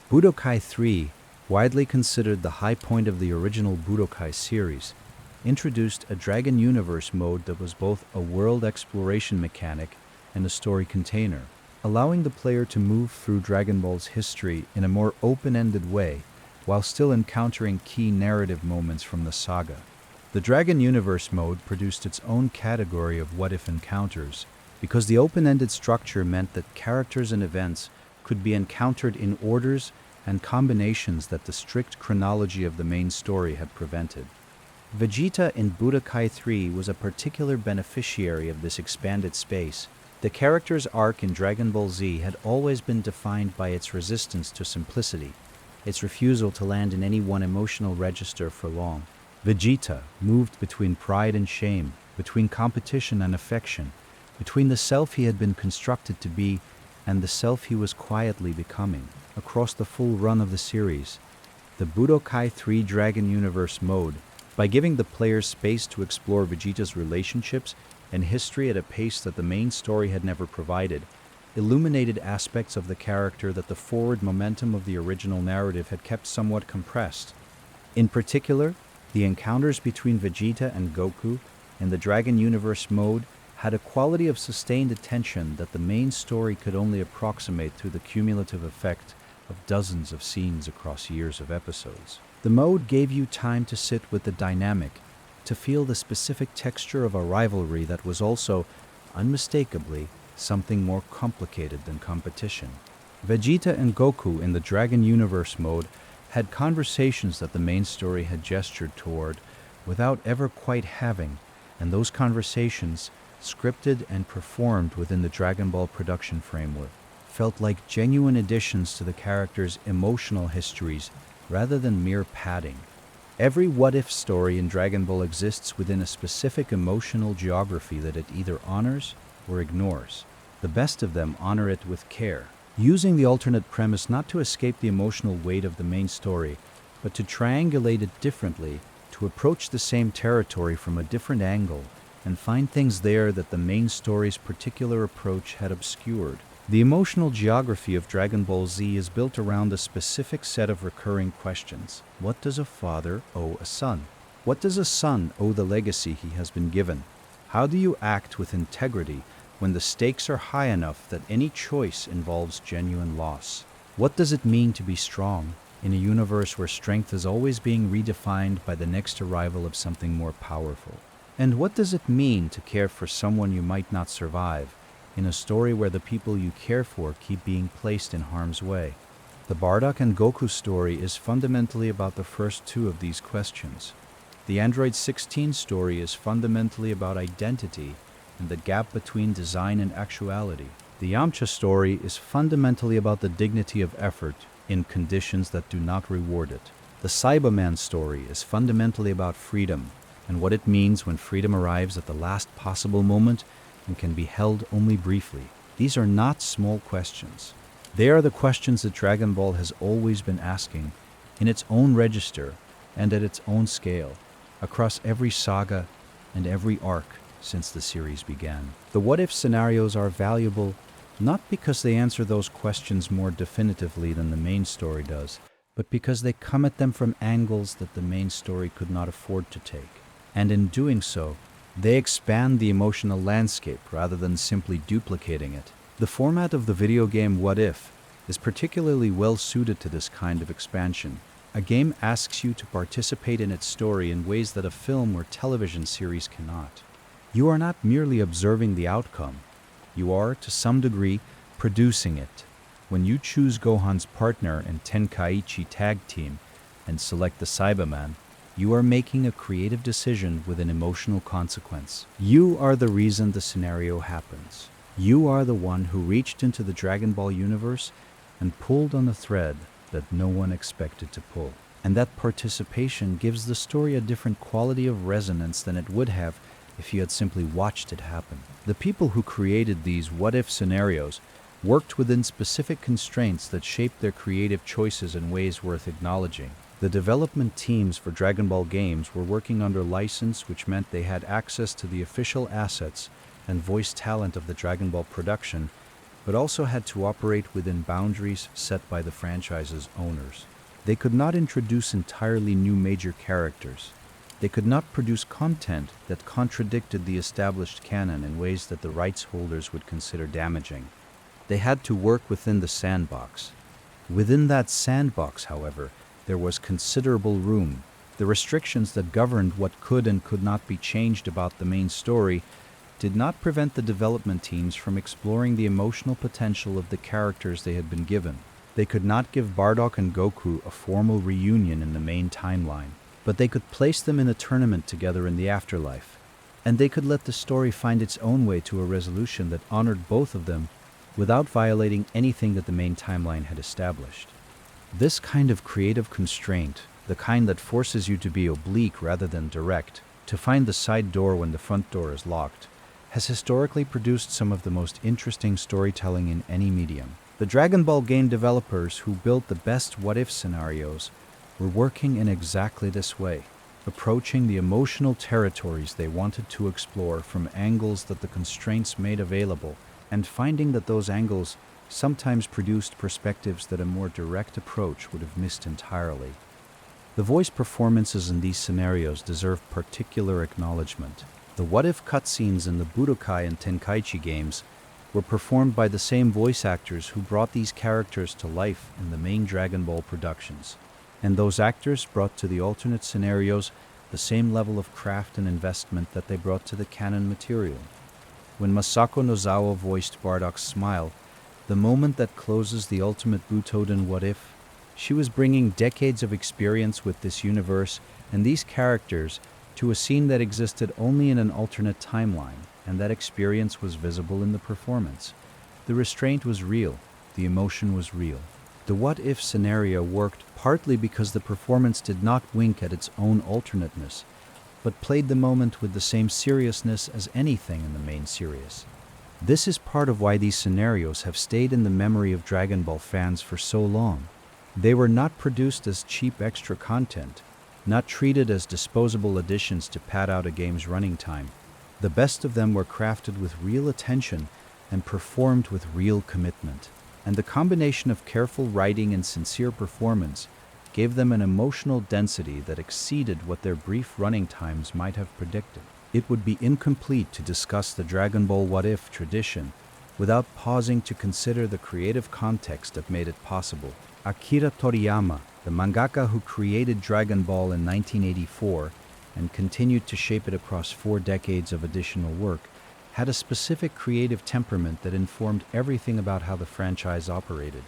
Budokai 3, widely considered the high point of the original Budokai series, introduced a Dragon Universe mode that was both a world exploration mechanic and a story container, allowing the player to move through Dragon Ball's history in a more open-ended way while still encountering key narrative moments from the saga. The Dragon Universe mode produced its own category of what-if encounters, because the open-ended structure meant that characters and events could be encountered in orders and combinations that the strict chronology of the main story had prevented. Vegeta in Budokai 3 was a particular beneficiary of this expanded space. The character's arc in Dragon Ball Z had always been defined by its resistance to simplicity, its refusal to land in any one emotional register for long. Vegeta moved between pride and shame, between competition and affection, between the self he had been constructed to be and the self he was quietly becoming. Across the full run of the series, the Budokai 3 Dragon Universe mode, by giving the player space to explore Vegeta's relationships and history at a pace that the main story had never provided, illuminated aspects of the character that the forward momentum of the original narrative had kept somewhat compressed. In particular, the encounters between Vegeta and Goku in the Dragon Universe mode had a quality of sustained attention that the main story could only approximate through the cumulative effect of dozens of scenes across years of episodes. The mode gave you time to sit with the dynamic, to feel the specific texture of a rivalry that was also, unmistakably, something more complicated than competition. Vegeta and Goku in the Dragon Universe mode had conversations that the main story had gestured toward without ever quite having, and those conversations, scripted and performed within the Dragon Ball production framework, felt like genuine additions to the characters' emotional histories rather than mere padding. Every what-if story in Dragon Ball exists within a specific emotional geography that it either honors or ignores. The best of them honor it with care, using the alternate premise not to escape the emotional weight of the main story, but to triangulate it differently, to approach the same territory from a different angle, and find things there that the main story's particular approach had obscured. The emotional geography of Dragon Ball Z is built around a specific set of recurring questions. What does a father owe a son? What does a son owe the legacy he has been given? How do you act with integrity when the stakes are high enough that any choice involves genuine loss? What does it mean to be strong in a universe where strength is always being redefined by the next arrival of something more powerful? And what does it mean to care for someone you might not survive in a story where the people you care for keep being placed in harm's way? The Bardock and Goku story is fundamentally about the first two of these questions. The Android 16 story is fundamentally about identity and the gap between design and actuality. The Yamcha story is fundamentally about the dignity of effort in conditions that do not reward it. The Saibaman story is fundamentally about freedom and what it means when freedom arrives at the last possible moment and can be held only briefly. These are not small questions. They are the questions that Dragon Ball has always been asking, in its own register and at its own scale, across every saga and every arc since the series began. The what-if scenarios are valuable not because they answer those questions more definitively than the main story does, but because they come at them from angles that the main story could not afford to take. And in doing so, they expand the emotional landscape rather than simply duplicating it. The format of the video game What If is particularly well suited to this kind of expansion. A game asks you to participate in its story in ways that a film or television series cannot. You are not merely observing the outcome. You are, to some degree, producing it. When you choose Gohan's partner and Tenkaichi tag team and select the Saibaman, you are making a creative decision with an emotional consequence. You are the reason the scenario happens. You are the one who reached into the Dragon Ball universe and pulled on a thread that no one expected to pull. And that participation gives the story a different quality of resonance than it would have if you had simply watched it happen. The people who created these what-if scenarios worked within specific constraints that shaped their creative choices in ways worth acknowledging. The development teams for Dragon Ball games were working under license, which meant they had access to the official assets and voice talent of the Dragon Ball production, but also had to operate within boundaries set by the franchise's owners. They could not introduce entirely new major characters. They could not produce content that contradicted the established canon in ways that the rights holders would consider damaging. They had to work within the sandbox. Within that sandbox, however, there was considerable room. The restrictions that governed what could and could not be changed about the main story did not prevent the development teams from exploring the emotional potential of the characters they had been given. They could not give Bardock and Goku a formal reunion in the main timeline, but they could place them in a tournament together in the afterlife, and they could let the story find its own way to a resolution that honored both of them without violating anything that the main timeline had established. This kind of creative constraint, the kind that forces you to be oblique rather than direct, to find the side door when the front door is locked, has historically produced some of the most interesting storytelling in any medium. The Dragon Ball game developers who built the best what-if scenarios were working in exactly this way, approaching the emotional territories they wanted to explore from angles that the constraints made available, and finding that those angles sometimes produced perspectives that a more direct approach would have missed entirely. The voice performances in these scenarios deserve particular acknowledgement. The what-if cutscenes in the Budokai and Tenkaichi games were performed by the same voice actors who brought these characters to life in the main Dragon Ball productions. And those actors brought to the alternate scenarios the same level of craft and investment that they brought to the canon material. When Masako Nozawa voiced Bardock's smile, the moment that closes the ultimate Butoden What If. She was bringing decades of experience with this universe and these characters to a scene that existed only in an alternate timeline, and that experience was visible in the performance. The restraint was real, the emotion was real. The what if scenario worked partly because the performance did not wink at its own alternateness, but played the moment with the same seriousness as anything in the main series. This is part of why these scenarios have stayed in the memory of Dragon Ball fans for so long. They were not produced as cheap extra content, not treated as disposable additions to pad out a game's running time. The best of them were crafted with real attention and performed with real commitment. And the combination of careful writing and sincere performance gave them an emotional density that exceeded what their brief running times might have predicted. It would be incomplete to discuss the Dragon Ball What If tradition without pausing to consider the creative context that made it possible. Akira Toriyama, the mangaka who created Dragon Ball in 1984 and continued to shape it across 4 decades of additional work, had a specific creative temperament that informed everything about how the franchise operated.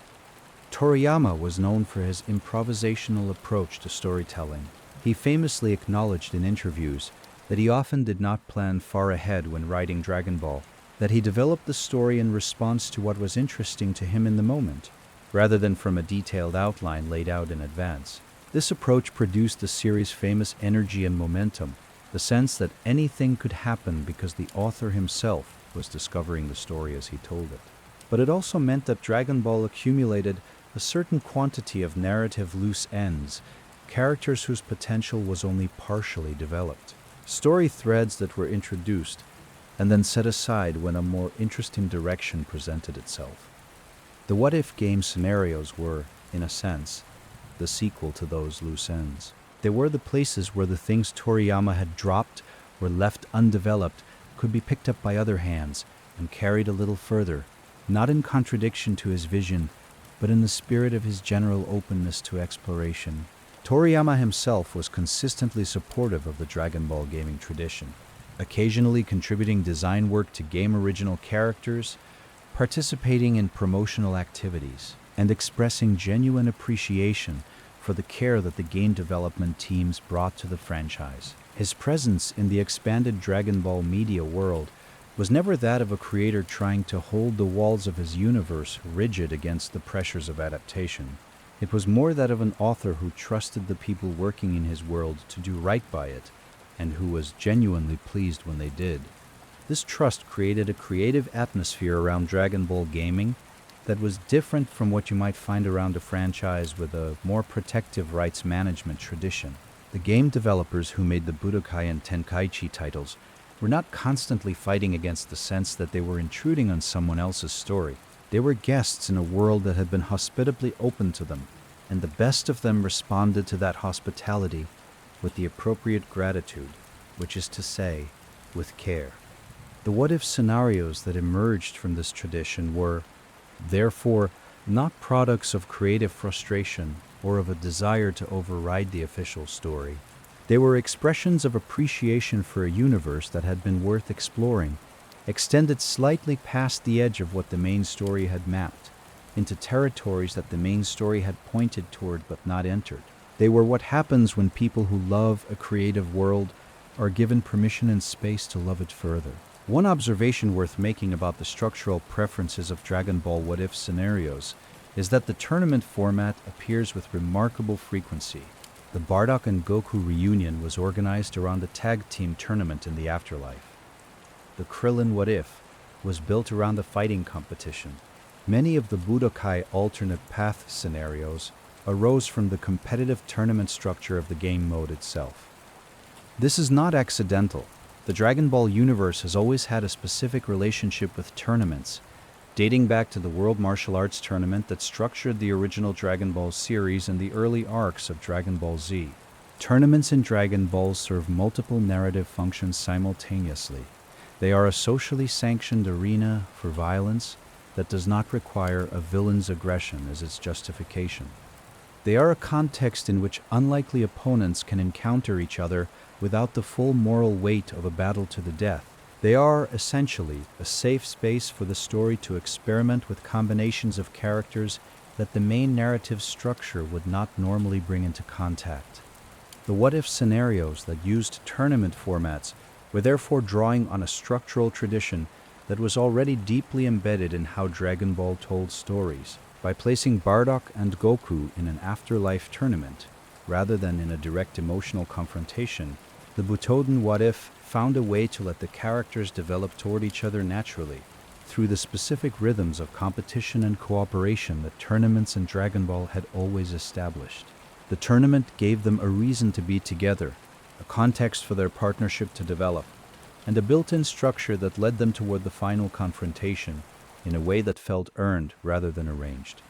Toriyama was known for his improvisational approach to storytelling. He famously acknowledged in interviews that he often did not plan far ahead when writing Dragon Ball, that he developed the story in response to what was interesting to him in the moment, rather than from a detailed outline laid out in advance. This approach produced the series' famous energy and momentum, the sense that anything could happen because the author himself was discovering the story as he told it. But it also meant that Dragon Ball accumulated a certain quantity of narrative loose ends, characters whose potential was only partially developed, story threads that were introduced and then set aside when a more interesting direction presented itself. The What If game scenarios were, in a sense, the sequel to those loose ends. They were the places where the things Toriyama had dropped or left undeveloped could be picked up by other hands and carried a little further, not in contradiction to his vision, but in the spirit of his general openness to exploration. Toriyama himself was consistently supportive of the Dragon Ball gaming tradition, occasionally contributing design work to game original characters, participating in promotional activities, and expressing genuine appreciation for the care that the game development teams brought to the franchise. His presence in the expanded Dragon Ball media world was never that of a creator trying to hold the walls of his universe rigid against the pressures of adaptation. It was more that of an author who trusted the people working in his world to do right by it, and who was genuinely pleased when they did. This trust created a creative atmosphere around Dragon Ball gaming that was different from what you might find around a franchise with a more protective rights management tradition. The game developers who made the Budokai and Tenkaichi titles were not constantly fighting against the sense that they were intruding on someone else's story. They were guests in a world that had been hospitably open to them, and the best of them responded to that hospitality with the appropriate gratitude, which is to say, with care. The what-if scenarios that emerged from this tradition were, therefore, not products of creative frustration or of a desire to override the official story. They were expressions of appreciation for a universe that had been worth exploring, extended slightly past the edge of what the main story had mapped, into territories that the main story had pointed toward but not entered. They were what happens when people who love a creative world are given permission and space to love it further. One observation worth making about the structural preferences of Dragon Ball What If scenarios is that the tournament format appears with remarkable frequency. The Bardock and Goku reunion was organized around a tag team tournament in the afterlife. The Krillin What If was built around a fighting competition. Many of the Budokai alternate path scenarios arose from the competitive tournament structure of the game mode itself. This is not accidental. The Dragon Ball universe has always had a specific relationship with tournaments, dating back to the World Martial Arts Tournament that structured the original Dragon Ball series and the early arcs of Dragon Ball Z. Tournaments in Dragon Ball serve multiple narrative functions simultaneously. They are a socially sanctioned arena for violence that does not require a villain's aggression as its justification. They are a context in which unlikely opponents can encounter each other without the full moral weight of a battle to the death, They are, essentially, a safe space for the story to experiment with combinations of characters that the main narrative structure would not normally bring into contact. The what-if scenarios that used tournament formats were therefore drawing on a structural tradition that was already deeply embedded in how Dragon Ball told stories. By placing Bardock and Goku in an afterlife tournament, rather than in a direct emotional confrontation, the Butoden what-if found a way to let the characters develop toward each other naturally, through the specific rhythms of competition and cooperation that tournaments in Dragon Ball had always established. The tournament gave them a reason to be together, a context for their partnership to develop, and a built-in structure that led them toward the final confrontation in a way that felt earned rather than arranged.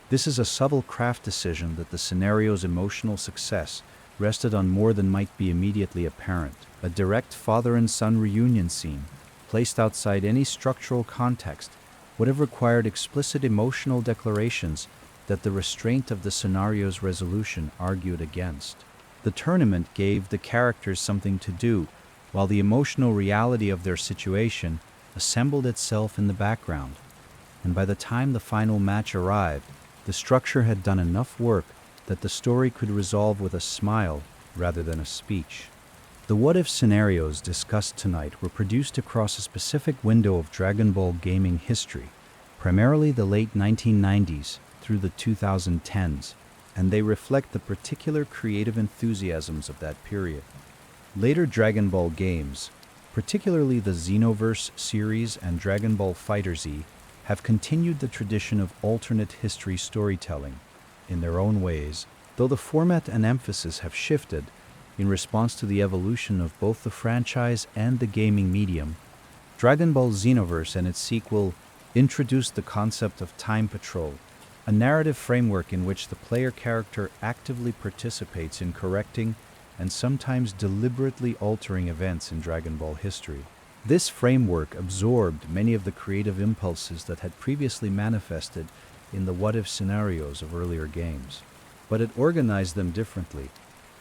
This is a subtle craft decision that the scenario's emotional success rested on more than might be immediately apparent. A direct father and son reunion scene, placed outside any structural context, would have required explicit emotional declarations that the restraint of the scenario's resolution argued against. The tournament gave the characters something to do, while the emotional reality of their situation assembled itself in the background. And by the time the final match arrived, the structure had done enough work that the story could resolve with a smile rather than a speech. The what-if scenarios discussed tonight were produced across a specific window of Dragon Ball gaming history, primarily the late 1990s through the 2010s, and they reflect the particular creative enthusiasms of that period. Later Dragon Ball games, particularly the Xenoverse series and Dragon Ball FighterZ, have continued the tradition of alternate history storytelling in their own ways, though the format and emphasis have shifted in response to the evolution of both the franchise and the gaming medium. Dragon Ball Xenoverse and its sequel introduced the concept of Time Patrol, a narrative framework in which the player character actively participates in correcting and sometimes deliberately altering events in Dragon Ball history. This framework absorbed many of the creative impulses that had previously manifested in the what-if scenarios of earlier games, but it organized them differently,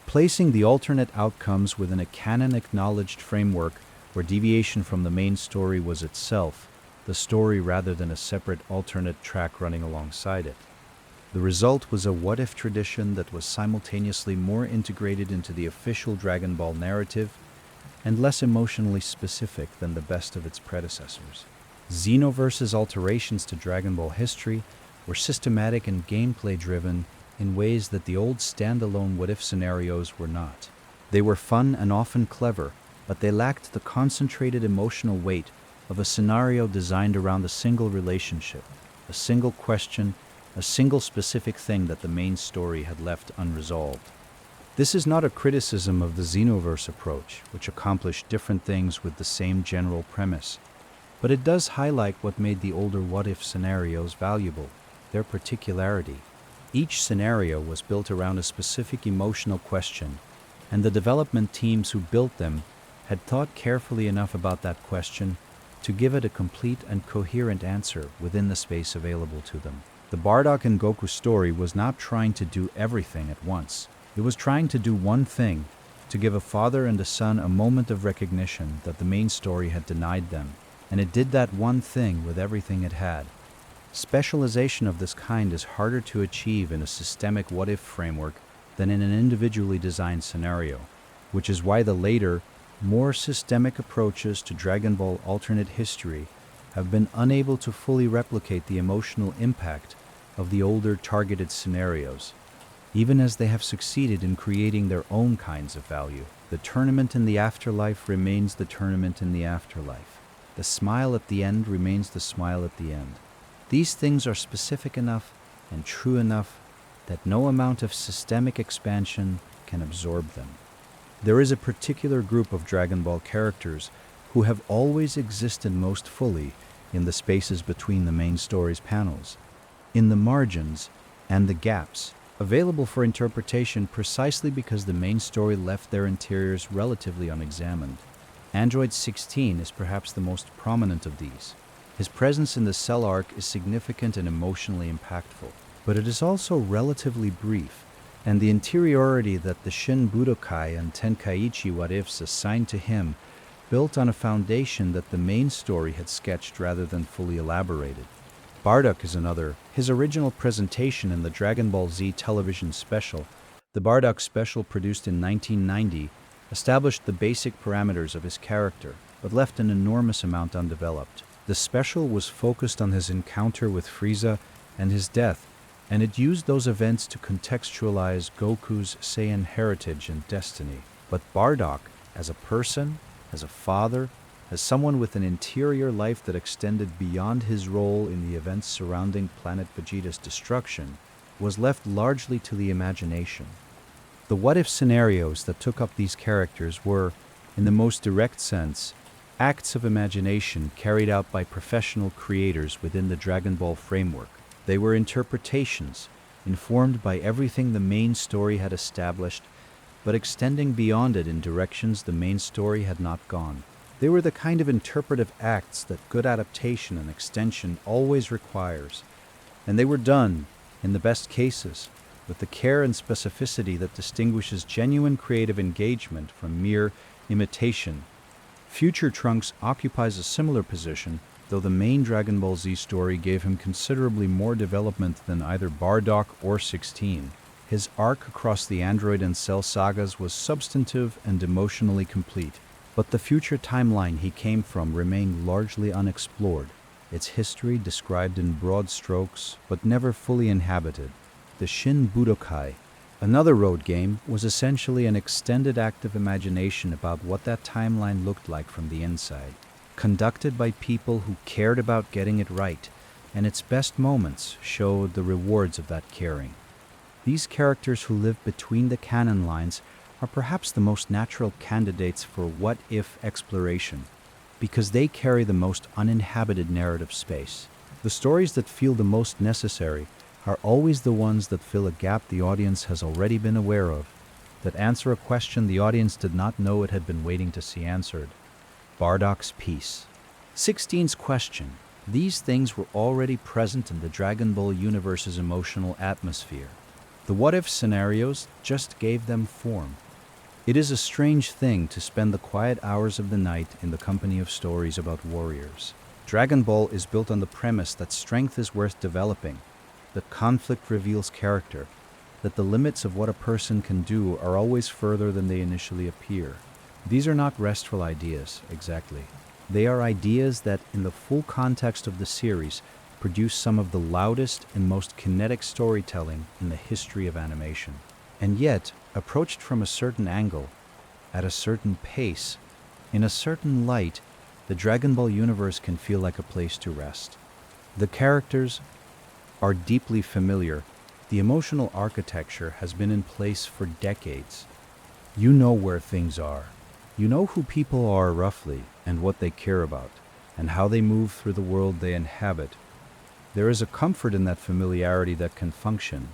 placing the alternate outcomes within a canon-acknowledged framework where deviation from the main story was itself the story rather than a separate alternate track running alongside it. The result was a what-if tradition that was simultaneously more integrated into the official Dragon Ball narrative and less emotionally specific than the best of its predecessors. Xenoverse's alterations to Dragon Ball history were systematic and gameplay-driven in ways that the old standalone what-if scenarios were not. They were fun and often clever, but they lacked the concentrated emotional weight of a scenario designed around a single relationship, a single question, a single specific thing that the main story had left unresolved. This is not a criticism of the Xenoverse approach, which accomplished different things with the same general premise, but it does highlight what made the older what-if scenarios valuable, their particularity. Each scenario was built around a specific emotional question, and the development teams who built them had thought carefully enough about that question to give it a complete and coherent answer within the space available to them. The Bardock and Goku story was not trying to do everything at once. It was trying to do one thing, to give a father and a son a moment of recognition that the main story had denied them, and it did that one thing with everything it had. Specialization of this kind is harder to achieve in a systemic what-if framework than in an individually designed scenario, which is why the later, more systemic approaches to Dragon Ball alternate history have been unable to fully replicate the emotional impact of the older targeted scenarios, even as they have succeeded in creating their own kinds of value. The tournament in the afterlife remains the tournament in the afterlife. The smile at the end remains the smile at the end. These things are specific enough and true enough that no amount of systemic expansion can absorb them. There is a particular group of Dragon Ball characters who have always existed most fully in the spaces between the main story's panels, in the margins and the gaps, available for interpretation precisely because the main story left their interiors relatively unexamined. Android 16 is perhaps the most prominent of these. His presence in the Cell arc is significant and emotionally impactful, but it is also relatively brief, and the interiority that the Shin Budokai and Tenkaichi what-ifs assigned to him built on a foundation that the main story had sketched rather than fully elaborated. Bardock is another. His original presentation in the Dragon Ball Z television special, the Bardock special produced in 1990, established the basic parameters of his character, but left an enormous amount undeveloped. The special was focused on his encounter with Frieza and his death, and it used those events to contextualize Goku's Saiyan heritage and destiny. But Bardock, as a person, as a father, as someone with an interior life that extended beyond his role in the events surrounding Planet Vegeta's destruction, was left largely to the imagination. The what-if scenarios that took up these characters were, in the most direct sense, acts of imagination carried out by professional creators within the Dragon Ball framework. They were interpretations, informed by everything the main story had established, but extending beyond it in directions the main story had not gone. They were the kind of interpretive acts that good adaptation and extension always requires, and they were done, in the best cases, with the care and specificity that distinguishes genuine creative engagement from mere imitation. Future Trunks occupies a similar position, though the main Dragon Ball Z story gave him considerably more development than either Bardock or 16. His arc across the Android and Cell sagas was substantive and emotionally complete, but the future timeline he came from remained largely unexplored, its history described in broad strokes but never fully inhabited. The Shin Budokai, another road game, was essentially an extended act of imagination about what that timeline looked like from the inside, conducted by people who cared about getting it right, and its best moments showed the rewards of that caring. These characters who live between the canon lines are perhaps the most natural candidates for what-if exploration, because they carry the most uninhabited narrative space. The stories that feel the most necessary are always the ones that fill a gap the audience has already been aware of, that answer a question the audience did not know it had been waiting to see answered. Bardock's peace. 16's question. These things were already present in the Dragon Ball universe's emotional atmosphere. The what-if scenarios just gave them form. It is a strange thing to spend the quiet hours of the night in the company of stories about warriors. Dragon Ball is built on the premise that strength is worth developing, that conflict reveals character, that the limits of what a person can do are always further than they initially appear. These are not restful ideas, exactly. They are ideas that, in the full context of the series, produce some of the loudest and most kinetic storytelling in the history of animation. And yet, approached from a certain angle, at a certain pace, in a certain light, the Dragon Ball universe can feel like a place to rest. The characters are deeply familiar. The emotional architecture has been in place for decades. You know where things are. You know who people are roughly, and what they care about, and how they move through the world they inhabit. There is a comfort in that familiarity that can function,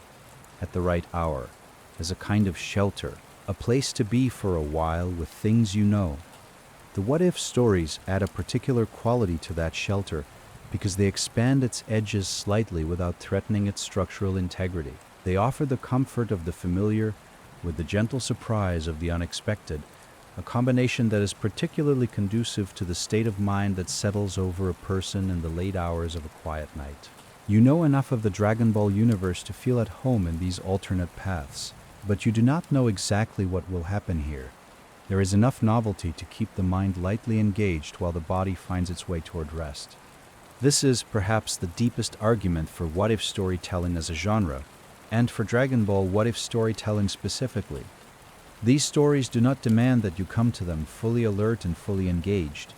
at the right hour, as a kind of shelter, a place to be for a while with things you know. The what-if stories add a particular quality to that shelter because they expand its edges slightly without threatening its structural integrity. They offer the comfort of the familiar with the gentle surprise of the unexpected, a combination that is particularly conducive to the state of mind that settles over a person in the late hours of a quiet night. You know enough of the Dragon Ball universe to feel at home in these alternate paths, but you do not know exactly what will happen here. There is enough novelty to keep the mind lightly engaged while the body finds its way toward rest. This is perhaps the deepest argument for what-if storytelling as a genre, and for Dragon Ball what-if storytelling specifically. These stories do not demand that you come to them fully alert and fully engaged.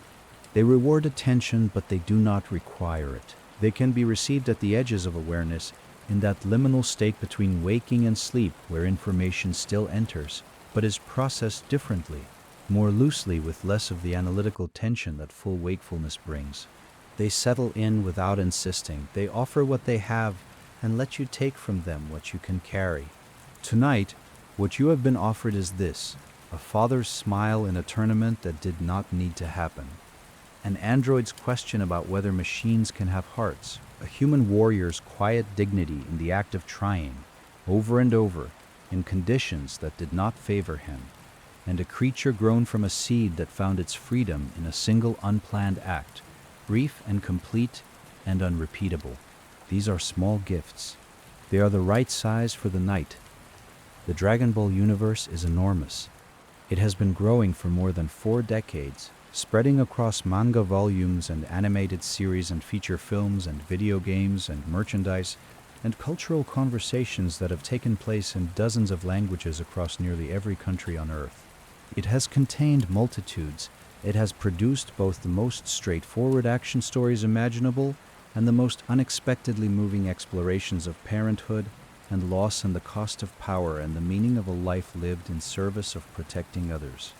They reward attention, but they do not require it. They can be received at the edges of awareness, in that liminal state between waking and sleep where information still enters, but is processed differently, more loosely with less of the analytical tension that full wakefulness brings. They settle in without insisting. They offer what they have and let you take from them what you can carry. Tonight, what you have been offered is this: a father's smile in a tournament that did not need to happen, an android's question about whether machines can have hearts, a human warrior's quiet dignity in the act of trying, over and over, in conditions that did not favor him. and a creature grown from a seed that found its freedom in a single unplanned act, brief and complete and unrepeatable. These are small gifts. They are the right size for the night. The Dragon Ball universe is enormous. It has been growing for more than 4 decades, spreading across manga volumes and animated series and feature films and video games and merchandise and cultural conversations that have taken place in dozens of languages across nearly every country on Earth. It has contained multitudes. It has produced both the most straightforward action stories imaginable and the most unexpectedly moving explorations of parenthood and loss and the cost of power and the meaning of a life lived in service of protecting others.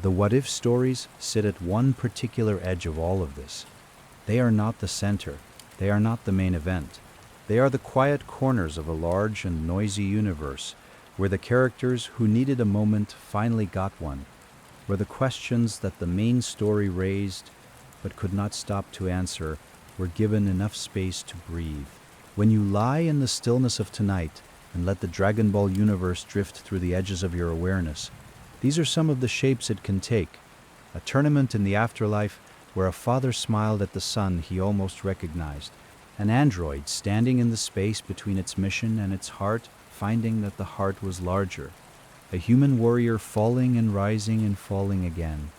The what-if stories sit at one particular edge of all of this. They are not the center. They are not the main event. They are the quiet corners of a large and noisy universe where the characters who needed a moment finally got one, where the questions that the main story raised but could not stop to answer were given enough space to breathe. When you lie in the stillness of tonight and let the Dragon Ball universe drift through the edges of your awareness, these are some of the shapes it can take. A tournament in the afterlife where a father smiled at the son he almost recognized. An android standing in the space between its mission and its heart, finding that the heart was larger. A human warrior falling and rising and falling again,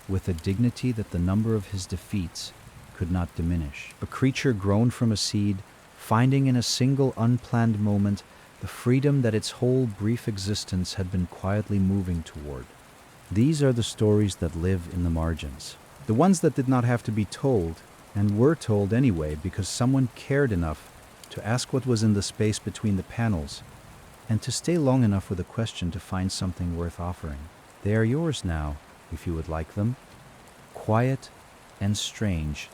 with a dignity that the number of his defeats could not diminish. A creature grown from a seed, finding in a single unplanned moment the freedom that its whole brief existence had been quietly moving toward. These are the stories that live in the margins. The ones that did not have to be told, and were told anyway because someone cared enough to ask what was in the space between the panels, and to stay long enough with a question to find something worth offering. They are yours now, if you would like them. Quiet and strange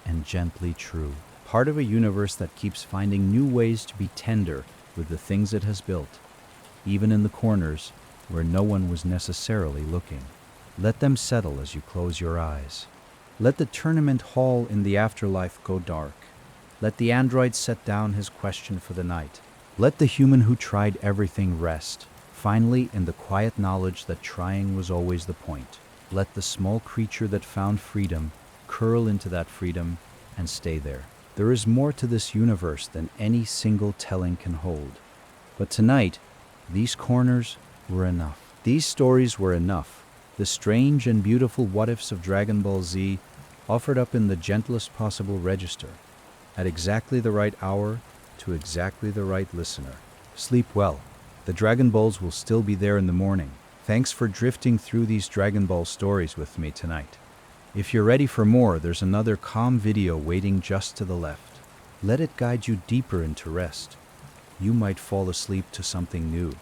and gently true. Part of a universe that keeps finding new ways to be tender with the things it has built, even in the corners where no one was necessarily looking. Let them settle as you close your eyes. Let the tournament hall in the afterlife go dark. Let the android set down his question for the night. Let the human who tried everything rest, finally in the quiet knowledge that trying was always the point. Let the small creature that found freedom curl into that freedom and stay there. There is more to this universe than any single telling can hold. But tonight, these corners were enough. These stories were enough. The strange and beautiful what-ifs of Dragon Ball Z offered up in the gentlest possible register, at exactly the right hour, to exactly the right listener. Sleep well. The Dragon Balls will still be there in the morning. Thanks for drifting through these Dragon Ball stories with me tonight. If you're ready for more, there's another calm video waiting just to the left. Let it guide you deeper into rest. You might fall asleep to something new.